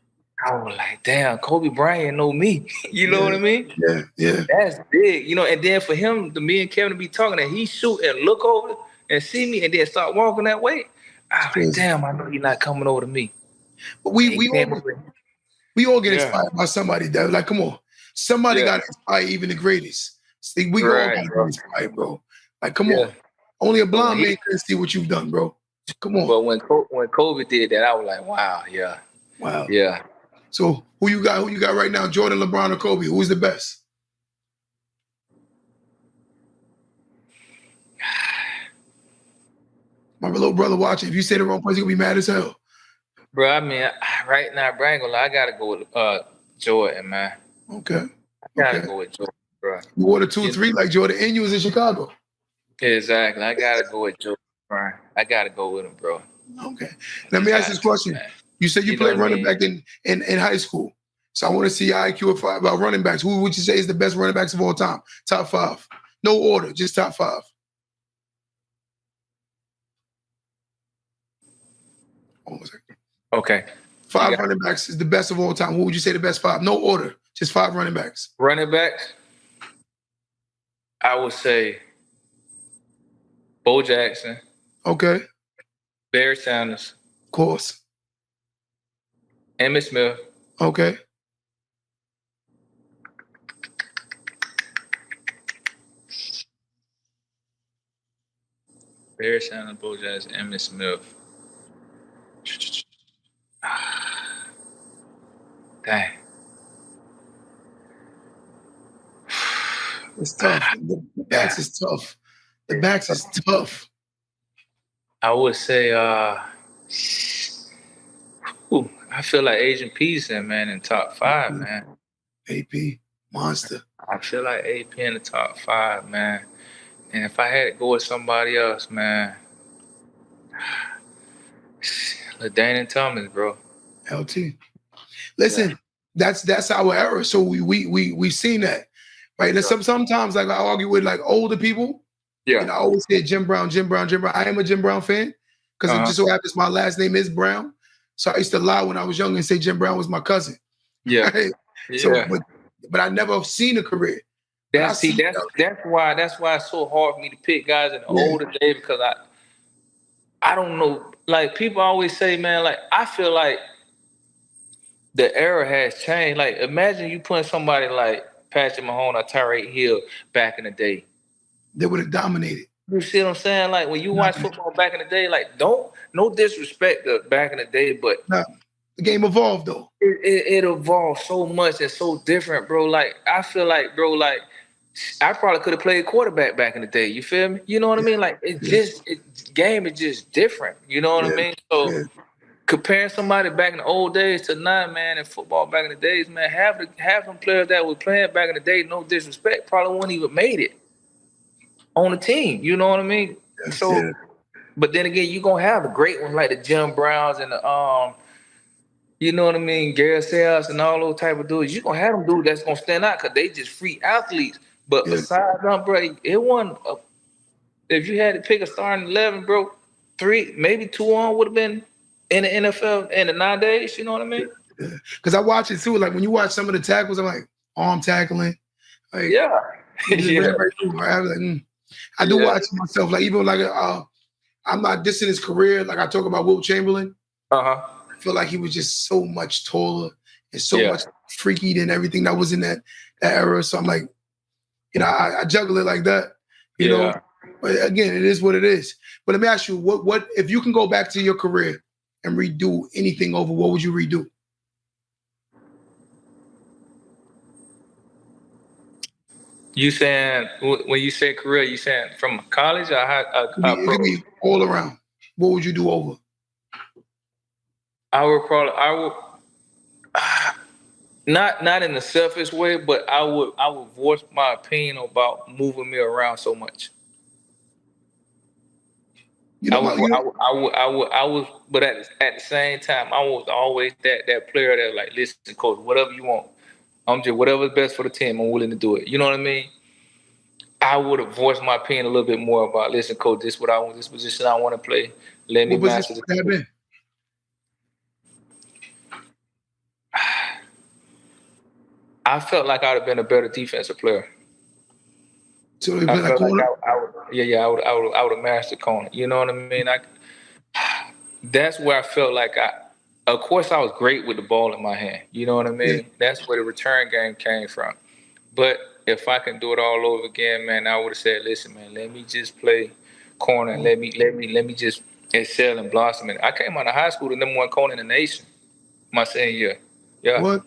D: I was like, "Damn, Kobe Bryant know me." You know what I mean?
B: Yeah.
D: That's big, you know. And then for him, me and Kevin to be talking, and he shoot and look over and see me, and then start walking that way. I was like, "Damn, I know you're not coming over to me."
B: But we all get inspired by somebody, that like, come on. Somebody got to inspire even the greatest. See, we all got to be inspired, bro. Like, come on. Only a blind man can see what you've done, bro. Come on.
D: But when Kobe did that, I was like, wow, yeah.
B: Wow.
D: Yeah.
B: So who you got right now? Jordan, LeBron, or Kobe? Who's the best? My little brother watching. If you say the wrong person, he'll be mad as hell.
D: Bro, I mean, right now, bro, I ain't gonna lie, I gotta go with Jordan, man.
B: Okay.
D: I gotta go with Jordan, bro.
B: You wore the 2-3 like Jordan, and you was in Chicago.
D: Exactly. I gotta go with Jordan, bro. I gotta go with him, bro.
B: Okay. Let me ask this question. You said you played running back in high school. So I want to see your IQ about running backs. Who would you say is the best running backs of all time? Top 5. No order, just top 5.
D: Okay.
B: 5 running backs is the best of all time. Who would you say the best 5? No order, just 5 running backs.
D: Running backs? I would say Bo Jackson.
B: Okay.
D: Barry Sanders.
B: Of course.
D: Emmitt Smith.
B: Okay.
D: Barry Sanders, Bo Jackson, Emmitt Smith. Dang.
B: It's tough. The backs is tough. The backs is tough.
D: I would say, I feel like Agent Peterson, man, in top 5, man.
B: AP, monster.
D: I feel like AP in the top 5, man. And if I had to go with somebody else, man, LaDainian Thomas, bro.
B: LT. Listen, that's our era. So we've seen that, right? And sometimes like I argue with like older people. Yeah. And I always say Jim Brown. I am a Jim Brown fan because it just so happens my last name is Brown. So I used to lie when I was young and say Jim Brown was my cousin.
D: Yeah.
B: Right?
D: Yeah.
B: So, but I never have seen a career.
D: That's why it's so hard for me to pick guys in the older days because I don't know. Like people always say, man, like I feel like the era has changed. Like imagine you putting somebody like Patrick Mahomes or Tyreek Hill back in the day.
B: They would have dominated.
D: You see what I'm saying? Like when you watch football back in the day, like no disrespect to back in the day, but
B: the game evolved though.
D: It evolved so much and so different, bro. Like I feel like, bro, like I probably could have played quarterback back in the day. You feel me? You know what I mean? Like game is just different. You know what I mean? So comparing somebody back in the old days to now, man, in football back in the days, man, half them players that were playing back in the day, no disrespect, probably wouldn't even made it on the team. You know what I mean?
B: Yes,
D: So,
B: yeah.
D: but then again, you're gonna have the great ones like the Jim Browns and the you know what I mean, Gary Sales and all those type of dudes. You're gonna have them dudes that's gonna stand out because they just free athletes. But besides them, bro, it wasn't. If you had to pick a starting 11, bro, 3, maybe 2 on would have been in the NFL in the nowadays. You know what I mean?
B: Because I watch it too. Like when you watch some of the tackles, I'm like arm tackling. Like,
D: yeah.
B: I do watch it myself. Like even like I'm not dissing his career. Like I talk about Wilt Chamberlain.
D: Uh-huh.
B: I feel like he was just so much taller and so much freaky than everything that was in that era. So I'm like, I juggle it like that. You know. But again, it is what it is. But let me ask you, what if you can go back to your career and redo anything over, what would you redo?
D: You saying when you say career, you saying from college or
B: it could be all around. What would you do over?
D: I would not in a selfish way, but I would voice my opinion about moving me around so much. I was, but at the same time, I was always that player that like, listen, coach, whatever you want, I'm just whatever's best for the team, I'm willing to do it. You know what I mean? I would have voiced my opinion a little bit more about, listen, coach, this is what I want, this position I want to play. Let me master it. I felt like I'd have been a better defensive player.
B: So you play like corner?
D: I would have mastered corner. You know what I mean? That's where I felt like of course I was great with the ball in my hand. You know what I mean? Yeah. That's where the return game came from. But if I can do it all over again, man, I would have said, listen, man, let me just play corner and let me just excel and blossom. And I came out of high school the #1 corner in the nation my senior year. Yeah.
B: What?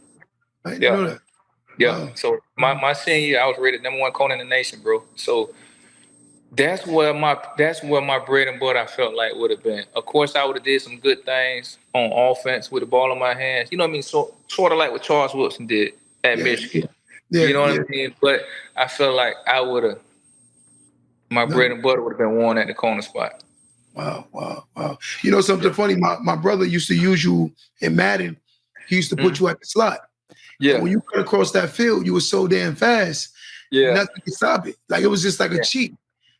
B: I didn't know that.
D: Yeah. Wow. So my senior year, I was rated #1 corner in the nation, bro. So that's where my bread and butter I felt like would have been. Of course, I would have did some good things on offense with the ball in my hands. You know what I mean? So sort of like what Charles Wilson did at Michigan. Yeah, you know what I mean? But I felt like my bread and butter would have been worn at the corner spot.
B: Wow. You know something funny? My brother used to use you in Madden. He used to put you at the slot. Yeah. And when you cut across that field, you were so damn fast. Yeah. Nothing could stop it. Like it was just like a cheat.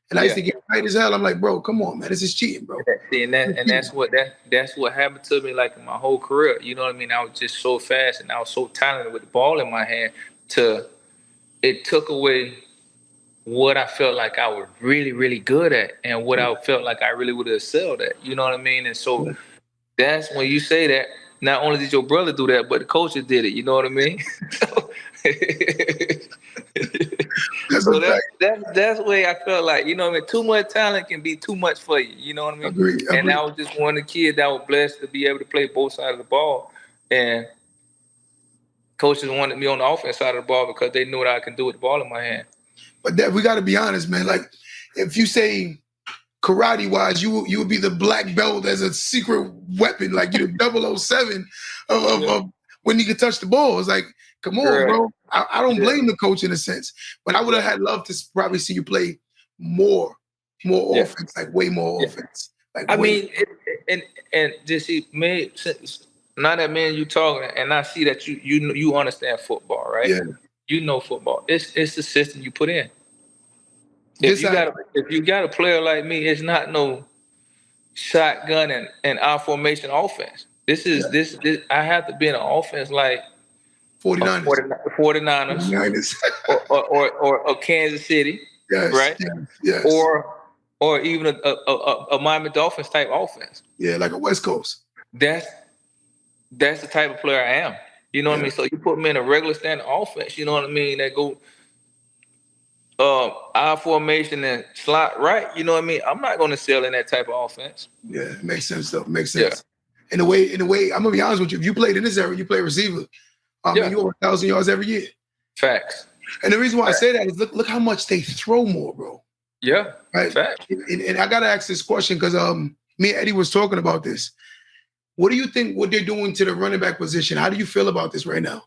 B: And I used to get tight as hell. I'm like, bro, come on, man. This is cheating, bro.
D: That's what happened to me like in my whole career. You know what I mean? I was just so fast and I was so talented with the ball in my hand it took away what I felt like I was really, really good at and what I felt like I really would have excelled at. You know what I mean? And so that's when you say that, not only did your brother do that, but the coaches did it. You know what I mean? So that's the way I felt like, you know what I mean? Too much talent can be too much for you. You know what I mean?
B: Agreed.
D: And I was just one of the kids that was blessed to be able to play both sides of the ball. And coaches wanted me on the offense side of the ball because they knew what I could do with the ball in my hand.
B: But we got to be honest, man. Like, if you say karate-wise, you would be the black belt as a secret weapon, like you're 007 of when you can touch the ball. It's like, come on, bro. I don't blame the coach in a sense, but I would have had love to probably see you play more offense, like way more offense. Like
D: I mean, and just see, man, now that man you talking, and I see that you understand football, right? Yeah. You know football. It's the system you put in. If you got a player like me, it's not no shotgun and I formation offense. This I have to be in an offense like 49ers or Kansas City, right?
B: Yes.
D: Or even a Miami Dolphins type offense.
B: Yeah, like a West Coast.
D: That's the type of player I am. You know what I mean? So you put me in a regular standing offense, you know what I mean? That go I formation and slot right, you know what I mean? I'm not going to sell in that type of offense.
B: Yeah, it makes sense though. Makes sense. Yeah. In a way, I'm gonna be honest with you. If you played in this era, you play receiver. You over 1,000 yards every year.
D: Facts.
B: And the reason why I say that is look how much they throw more, bro.
D: Yeah.
B: Right.
D: Facts.
B: And I gotta ask this question because me and Eddie was talking about this. What do you think what they're doing to the running back position? How do you feel about this right now?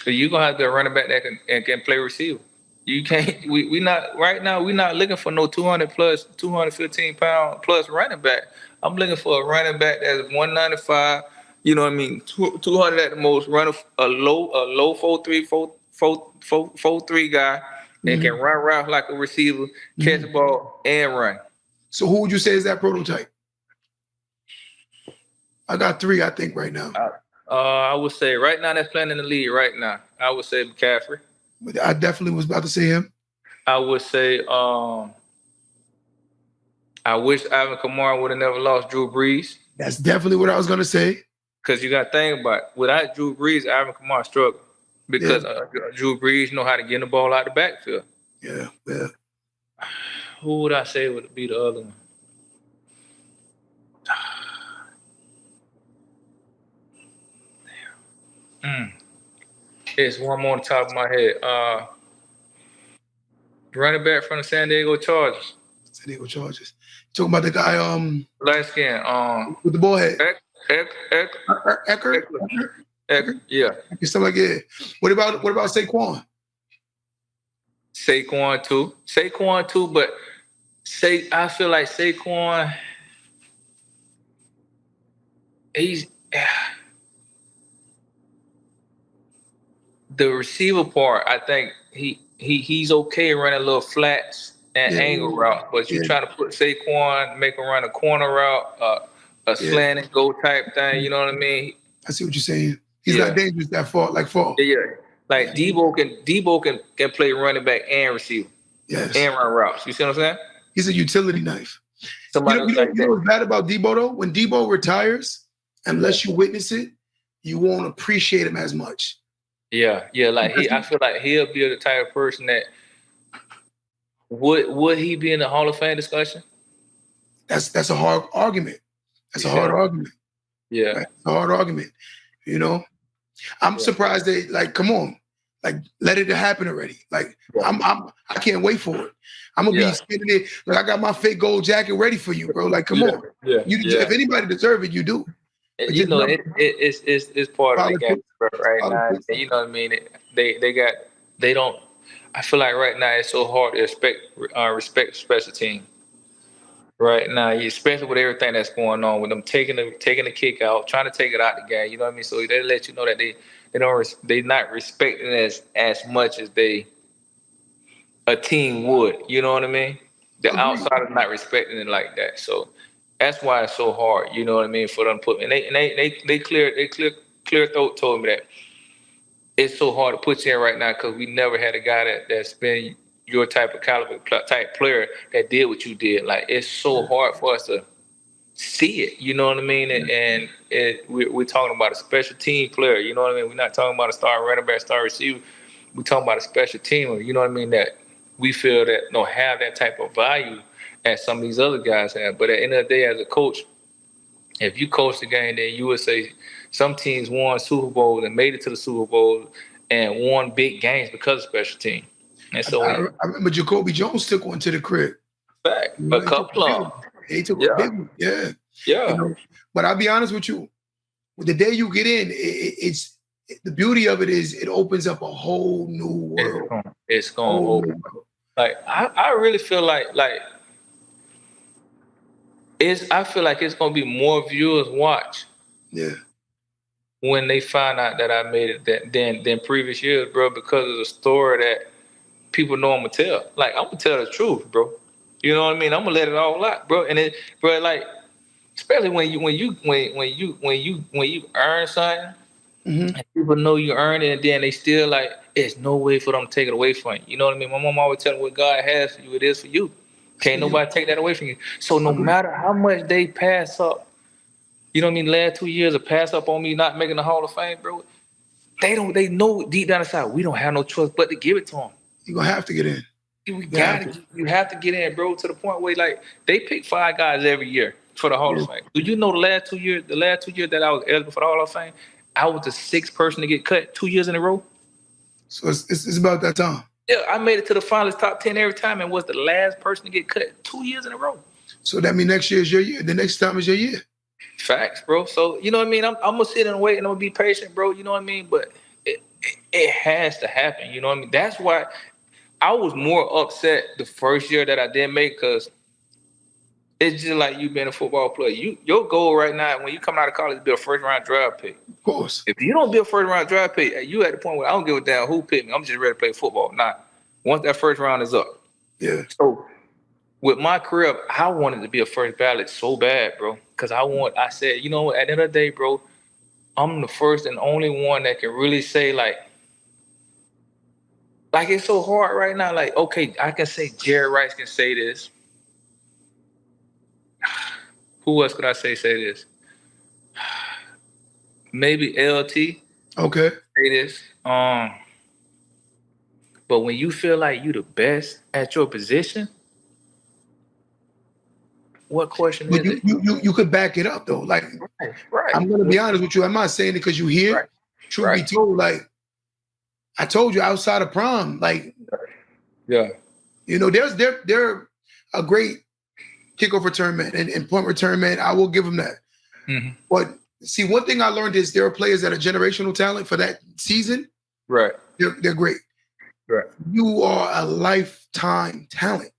D: So you're gonna have to running back that can play receiver. You can't. We not right now. We're not looking for no 200 plus, 215 pound plus running back. I'm looking for a running back that's 195. You know what I mean? 200 at the most. Run a low 4.3 guy and can run routes like a receiver, catch the ball and run.
B: So who would you say is that prototype? I got 3, I think, right now.
D: I would say right now that's playing in the league right now. I would say McCaffrey.
B: I definitely was about to say him.
D: I would say I wish Alvin Kamara would have never lost Drew Brees.
B: That's definitely what I was going to say.
D: Because you got to think about it. Without Drew Brees, Alvin Kamara struggled. Because Drew Brees know how to get the ball out the backfield.
B: Yeah.
D: Who would I say would be the other one? It's one more on the top of my head. Running back from the San Diego Chargers.
B: San Diego Chargers. Talking about the guy
D: light skin.
B: With the ball head.
D: Ecker? Yeah.
B: Something like that. What about Saquon?
D: Saquon too, but I feel like Saquon, he's the receiver part. I think he's okay running little flats and angle route, but you try to put Saquon, make him run a corner route, a slanted go type thing. You know what I mean?
B: I see what you're saying. He's not dangerous that far, like far.
D: Yeah, like Debo can play running back and receiver.
B: Yes.
D: And run routes. You see what I'm saying?
B: He's a utility knife.
D: Somebody
B: you know what's bad about Debo though? When Debo retires, unless you witness it, you won't appreciate him as much.
D: Yeah. Like I feel like he'll be the type of person that would he be in the Hall of Fame discussion?
B: That's a hard argument. That's a hard argument.
D: Yeah.
B: Right? It's a hard argument. You know? I'm surprised they come on. Like, let it happen already. Like, I can't wait for it. I'm gonna be sitting there. Like, I got my fake gold jacket ready for you, bro. Like, come on. Yeah. If anybody deserves it, you do.
D: But it's part of the game right now. And you know what I mean? They don't. I feel like right now it's so hard to respect special team. Right now, especially with everything that's going on, with them taking the kick out, trying to take it out the game. You know what I mean? So they let you know that they not respecting it as much as a team would. You know what I mean? The outsiders not respecting it like that. So that's why it's so hard. You know what I mean? For them to put me. And they clear throat told me that it's so hard to put you in right now because we never had a guy that's been your type of caliber type player that did what you did. Like, it's so hard for us to see it. You know what I mean? And we're talking about a special team player. You know what I mean? We're not talking about a star running back, star receiver. We're talking about a special teamer. You know what I mean? That we feel that don't have that type of value as some of these other guys have. But at the end of the day, as a coach, if you coach the game, then you would say some teams won Super Bowls and made it to the Super Bowl and won big games because of special team. And so
B: I remember Jacoby Jones took one to the crib.
D: Fact, a couple of them.
B: He took a big one. Yeah. You know, but I'll be honest with you. The day you get in, it's the beauty of it is it opens up a whole new world.
D: It's going to open. Like, I really feel like I feel like it's going to be more viewers watch.
B: Yeah.
D: When they find out that I made it than previous years, bro, because of the story that people know I'm gonna tell. Like, I'm gonna tell the truth, bro. You know what I mean? I'm gonna let it all out, bro. And bro, like, especially when you earn something, and people know you earned it, and then they still like, it's no way for them to take it away from you. You know what I mean? My mom always tell me what God has for you, it is for you. Can't nobody take that away from you. So no matter how much they pass up, you know what I mean? Last 2 years of pass up on me not making the Hall of Fame, bro. They know deep down inside we don't have no choice but to give it to them.
B: You're gonna have to get in.
D: You have to get in, bro, to the point where like they pick 5 guys every year for the Hall of Fame. Do you know the last 2 years that I was eligible for the Hall of Fame, I was the 6th person to get cut 2 years in a row.
B: So it's about that time.
D: Yeah, I made it to the finals top 10 every time and was the last person to get cut 2 years in a row.
B: So that means next year is your year. The next time is your year.
D: Facts, bro. So you know what I mean. I'm gonna sit and wait, and I'm gonna be patient, bro. You know what I mean. But it has to happen. You know what I mean. That's why I was more upset the first year that I didn't make, because it's just like you being a football player. Your goal right now when you come out of college is to be a first round draft pick.
B: Of course.
D: If you don't be a first round draft pick, you at the point where I don't give a damn who picked me. I'm just ready to play football. Now, once that first round is up.
B: Yeah.
D: So with my career, I wanted to be a first ballot so bad, bro. Because I said, you know what, at the end of the day, bro, I'm the first and only one that can really say, like it's so hard right now. Like, okay, I can say Jerry Rice can say this. Who else could I say this? Maybe LT.
B: Okay.
D: Say this. But when you feel like you the best at your position, what question is it?
B: You could back it up though. Like,
D: right.
B: I'm gonna be honest with you. I'm not saying it because you hear.
D: Right.
B: Truth be told, like I told you, outside of prom, like,
D: yeah,
B: you know, they're a great kickoff return man and punt return man. I will give them that.
D: Mm-hmm.
B: But see, one thing I learned is there are players that are generational talent for that season.
D: Right.
B: They're great.
D: Right.
B: You are a lifetime talent.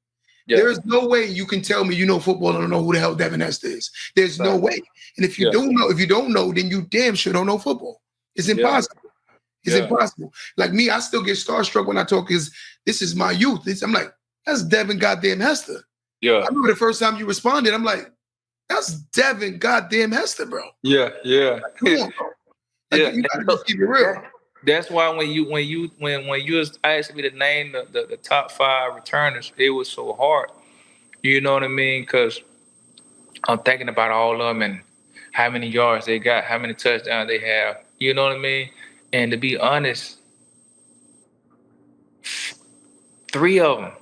D: Yeah.
B: There's no way you can tell me you know football and don't know who the hell Devin Hester is. There's no way. And if you don't know, then you damn sure don't know football. It's impossible. It's impossible. Like me, I still get starstruck when I talk, because this is my youth. I'm like, that's Devin goddamn Hester.
D: Yeah.
B: I remember the first time you responded, I'm like, that's Devin goddamn Hester, bro.
D: Yeah.
B: Like, come on, bro. Like, you gotta just keep it real.
D: That's why when you was asked me to name the top 5 returners, it was so hard. You know what I mean? Because I'm thinking about all of them and how many yards they got, how many touchdowns they have. You know what I mean? And to be honest, 3 of them,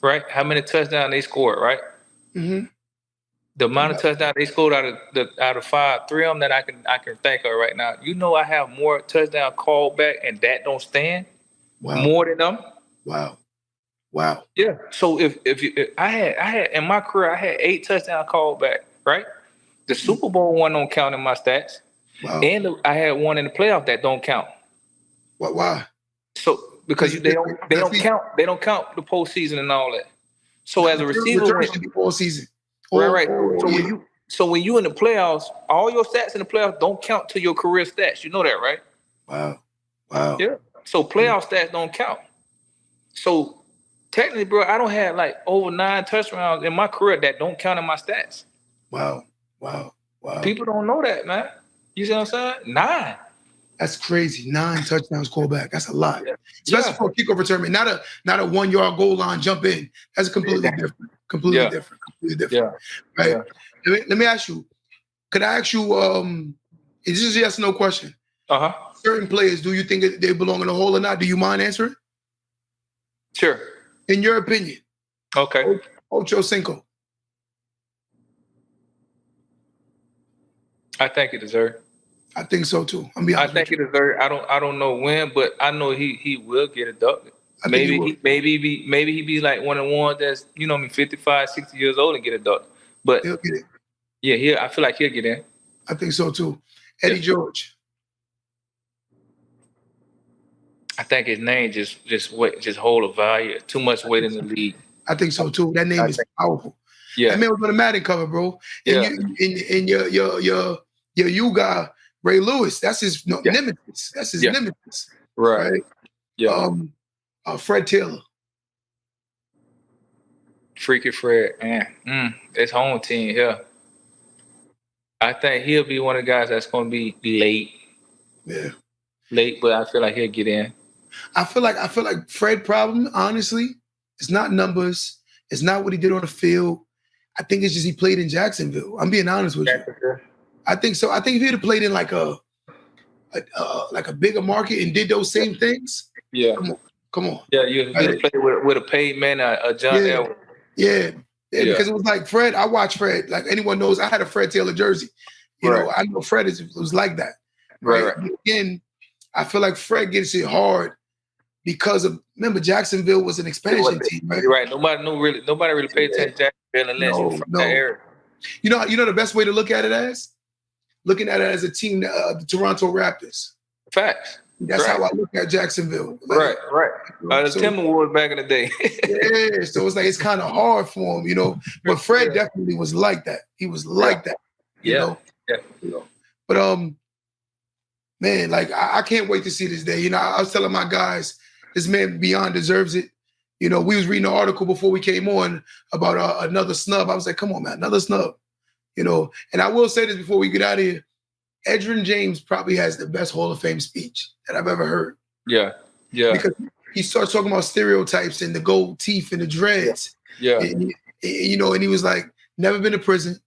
D: right? How many touchdowns they scored, right?
B: Mm-hmm.
D: The amount of touchdowns they scored out of 5, 3 of them that I can think of right now. You know, I have more touchdown called back, and that don't stand.
B: Wow.
D: More than them.
B: Wow.
D: Yeah. So if I had in my career, I had 8 touchdown called back, right? The Super Bowl one don't count in my stats.
B: Wow.
D: And I had one in the playoff that don't count.
B: Why?
D: So because they don't count the postseason and all that. So as a receiver,
B: all season.
D: Right. So when you in the playoffs, all your stats in the playoffs don't count to your career stats. You know that, right?
B: Wow.
D: Yeah. So playoff stats don't count. So technically, bro, I don't have like over 9 touchdowns in my career that don't count in my stats.
B: Wow.
D: People don't know that, man. You see what I'm saying? 9.
B: That's crazy. 9 touchdowns called back. That's a lot. Yeah. Especially for a kickoff return, not a 1-yard goal line jump in. That's completely different. Completely different.
D: Yeah.
B: Right. Yeah. Let me ask you. Could I ask you? Is this a yes or no question? Certain players, do you think they belong in the hole or not? Do you mind answering?
D: Sure.
B: In your opinion.
D: Okay.
B: Ocho Cinco.
D: I think he deserves.
B: I think so too.
D: I think he deserves. I don't know when, but I know he will get inducted. Maybe he be like one of the ones that's 55, 60 years old and get inducted. But
B: he'll get it.
D: Yeah, I feel like he'll get in.
B: I think so too. Eddie George.
D: I think his name just hold a value. Too much weight in the league.
B: I think so too. That name is powerful.
D: Yeah.
B: That man was on the Madden cover, bro. And your you guy, Ray Lewis, that's his nemesis. That's his nemesis.
D: Right. Yeah.
B: Fred Taylor.
D: Freaky Fred, man. It's home team here. I think he'll be one of the guys that's going to be late.
B: Yeah.
D: Late, but I feel like he'll get in.
B: I feel like Fred problem, honestly, it's not numbers. It's not what he did on the field. I think it's just he played in Jacksonville. I'm being honest with you. I think so. I think if he'd have played in like a bigger market and did those same things.
D: Yeah.
B: Come on.
D: Yeah, you'd have played with a paid man, a John Elway.
B: Yeah, because it was like Fred. I watched Fred. Like anyone knows, I had a Fred Taylor jersey. You know, I know Fred was like that. Right. Again, I feel like Fred gets it hard because of, remember, Jacksonville was an expansion team, right?
D: Right. Nobody really paid attention to Jacksonville unless you're from that area.
B: You know the best way to look at it as? Looking at it as a team, the Toronto Raptors.
D: Facts.
B: That's how I look at Jacksonville.
D: Like, right. The Timberwolves back in the day.
B: Yeah, so it's like it's kind of hard for him, you know. But Fred definitely was like that. He was like that, you know.
D: Yeah.
B: You know. But man, like I can't wait to see this day. You know, I was telling my guys, this man beyond deserves it. You know, we was reading an article before we came on about another snub. I was like, come on, man, another snub. You know, and I will say this before we get out of here. Edgerrin James probably has the best Hall of Fame speech that I've ever heard.
D: Yeah. Because
B: he starts talking about stereotypes and the gold teeth and the dreads.
D: Yeah.
B: And, you know, and he was like, never been to prison.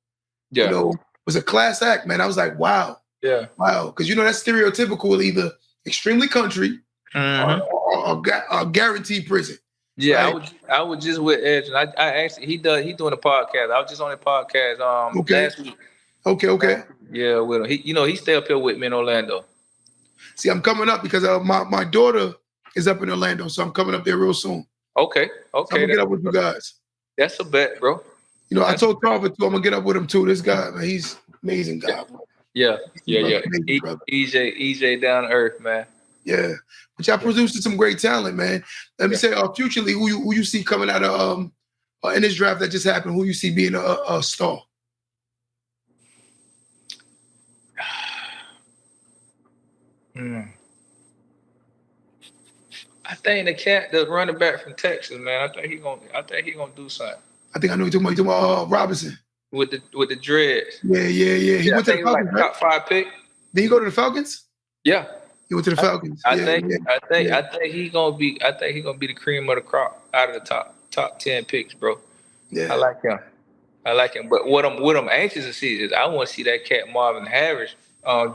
D: Yeah.
B: You know, it was a class act, man. I was like, wow.
D: Yeah.
B: Wow. Because, you know, that's stereotypical, either extremely country or guaranteed prison.
D: Yeah,
B: right?
D: I was just with Edge, and I actually he doing a podcast. I was just on a podcast last week.
B: Okay.
D: Yeah, with him. He stay up here with me in Orlando.
B: See, I'm coming up because my daughter is up in Orlando, so I'm coming up there real soon.
D: Okay.
B: So I'm gonna get up with you guys.
D: That's a bet, bro.
B: You know, I told Tarver too, I'm gonna get up with him too. This guy, man, he's amazing guy. Bro.
D: Yeah. EJ down to earth, man.
B: Yeah, but y'all producing some great talent, man. Let me say, futurely, who you see coming out of in this draft that just happened? Who you see being a star?
D: I think the running back from Texas, man. I think he gonna do something.
B: I think I know you're talking about Robinson
D: with the dreads.
B: Yeah. He went to the Falcons,
D: like top 5 pick.
B: Did he go to the Falcons?
D: Yeah.
B: He went to the Falcons.
D: I think he gonna be the cream of the crop out of the top 10 picks, bro.
B: Yeah.
D: I like him. But what I'm anxious to see is I want to see that cat Marvin Harris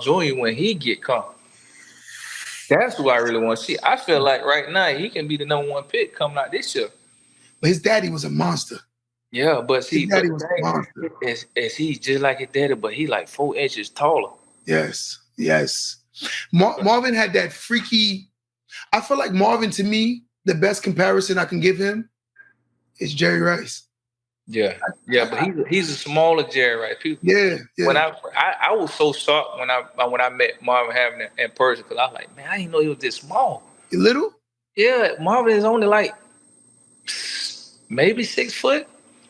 D: Jr. when he get come. That's who I really want to see. I feel like right now he can be the number 1 pick coming out this year.
B: But his daddy was a monster.
D: Yeah, but see,
B: his daddy was a monster.
D: Is he's just like his daddy, but he like 4 inches taller.
B: Yes. Marvin had that freaky. I feel like Marvin, to me, the best comparison I can give him is Jerry Rice.
D: Yeah, but he's a smaller Jerry Rice. People, When I was so shocked when I met Marvin Having in person, because I was like, man, I didn't know he was this small.
B: You little?
D: Yeah, Marvin is only like maybe 6 foot.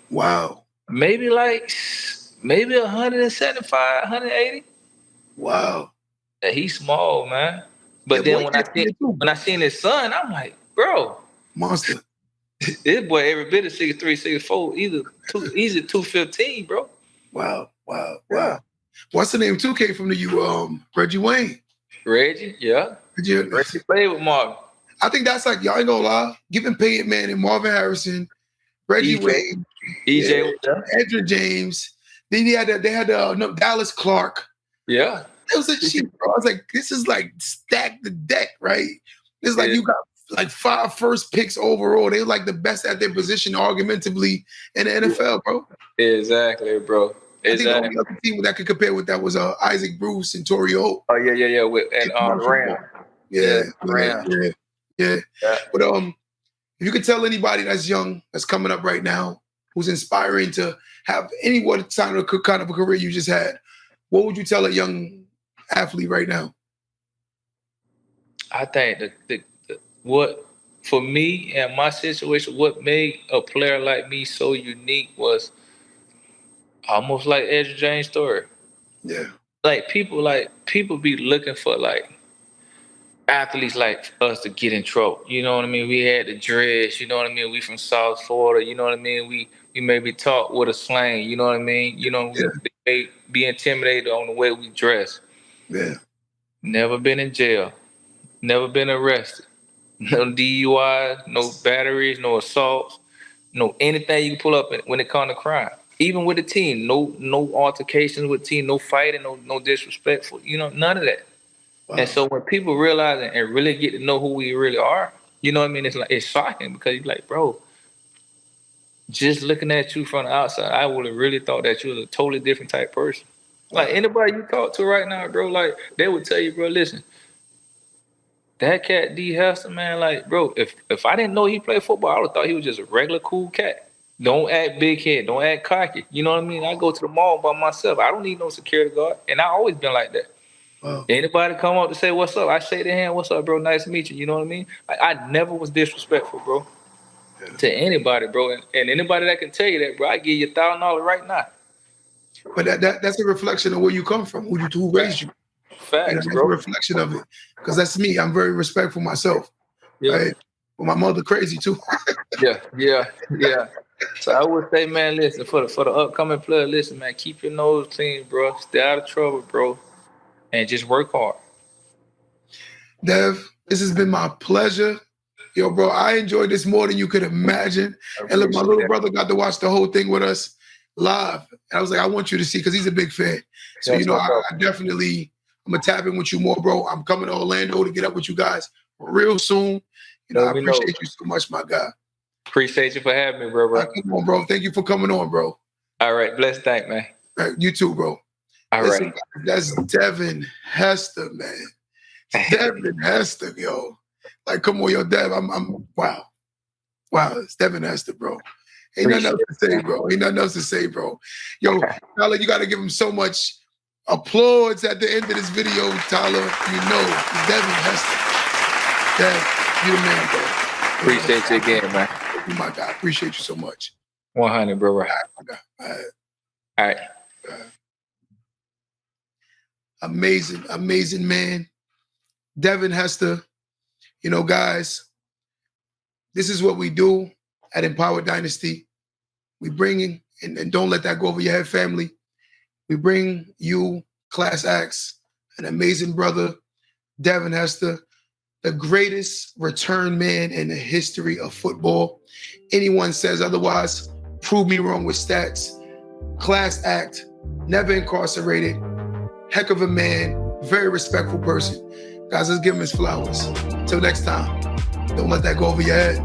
B: Wow.
D: Maybe 175, 180.
B: Wow.
D: Yeah, he's small, man. But then when I seen his son, I'm like, bro,
B: monster.
D: This boy every bit of 6'3", 6'4", easy 215, bro.
B: Wow. What's the name? 2 came from the Reggie Wayne.
D: Reggie, yeah. Reggie played with Marvin.
B: I think that's like, y'all ain't gonna lie, giving Peyton Manning, Marvin Harrison, Reggie Wayne,
D: EJ,
B: Edgerrin James. Then they had Dallas Clark.
D: Yeah.
B: It was a cheap, bro. I was like, this is like stack the deck, right? It's like you got like 5 first picks overall. They were like the best at their position, argumentatively, in the NFL, bro.
D: Exactly, bro.
B: I think the only other team that could compare with that was Isaac Bruce and Torrey Holt.
D: Oh yeah. And Ram.
B: Yeah. But if you could tell anybody that's young, that's coming up right now, who's inspiring to have any kind of a career you just had, what would you tell a young athlete right now?
D: I think what for me and my situation, what made a player like me so unique was almost like Edgerrin James' story.
B: Yeah.
D: Like people be looking for like athletes like us to get in trouble. You know what I mean? We had the dreads, you know what I mean? We from South Florida, you know what I mean? We maybe talk with a slang, you know what I mean? You know, we may be intimidated on the way we dress.
B: Yeah.
D: Never been in jail. Never been arrested. No DUIs, no batteries, no assaults, no anything you can pull up when it comes to crime. Even with the team, no altercations with the team, no fighting, no disrespectful, you know, none of that. Wow. And so when people realize it and really get to know who we really are, you know what I mean? It's shocking because you're like, bro, just looking at you from the outside, I would have really thought that you was a totally different type person. Like anybody you talk to right now, bro, like they would tell you, bro, listen, that cat D Hester, man, like, bro, if I didn't know he played football, I would have thought he was just a regular cool cat. Don't act big head. Don't act cocky. You know what I mean? I go to the mall by myself. I don't need no security guard. And I always been like that. Wow. Anybody come up to say, what's up? I shake their hand. What's up, bro? Nice to meet you. You know what I mean? I never was disrespectful, bro. Yeah. To anybody, bro. And anybody that can tell you that, bro, I give you $1,000 right now.
B: But that's a reflection of where you come from, who raised you.
D: Facts,
B: that's
D: bro.
B: a reflection of it. Because that's me. I'm very respectful myself.
D: Yeah.
B: Right? Well, my mother crazy too.
D: Yeah. So I would say, man, listen, for the upcoming player, listen, man, keep your nose clean, bro. Stay out of trouble, bro. And just work hard.
B: Dev, this has been my pleasure. Yo, bro, I enjoyed this more than you could imagine. And look, my little brother got to watch the whole thing with us live. And I was like, I want you to see, because he's a big fan. So, you know, I definitely, I'm going to tap in with you more, bro. I'm coming to Orlando to get up with you guys real soon. You know, I appreciate you so much, my guy.
D: Appreciate you for having me, bro.
B: Right, come on, bro. Thank you for coming on, bro.
D: All right. Blessed thank, man.
B: All right, you too, bro.
D: All right.
B: That's Devin Hester, man. Devin Hester, yo. Like, come on, yo, Dev. I'm wow. It's Devin Hester, bro. Ain't nothing else to say, bro. Yo, Tyler, you got to give him so much applause at the end of this video, Tyler. You know, Devin Hester. Dev, you the man, bro.
D: Appreciate you again, man.
B: Oh my God, appreciate you so much.
D: 100, bro. All right.
B: Amazing man. Devin Hester. You know, guys, this is what we do at Empowered Dynasty. We bring in, and don't let that go over your head, family. We bring you class acts, an amazing brother, Devin Hester, the greatest return man in the history of football. Anyone says otherwise, prove me wrong with stats. Class act, never incarcerated, heck of a man, very respectful person. Guys, let's give him his flowers. Till next time, don't let that go over your head.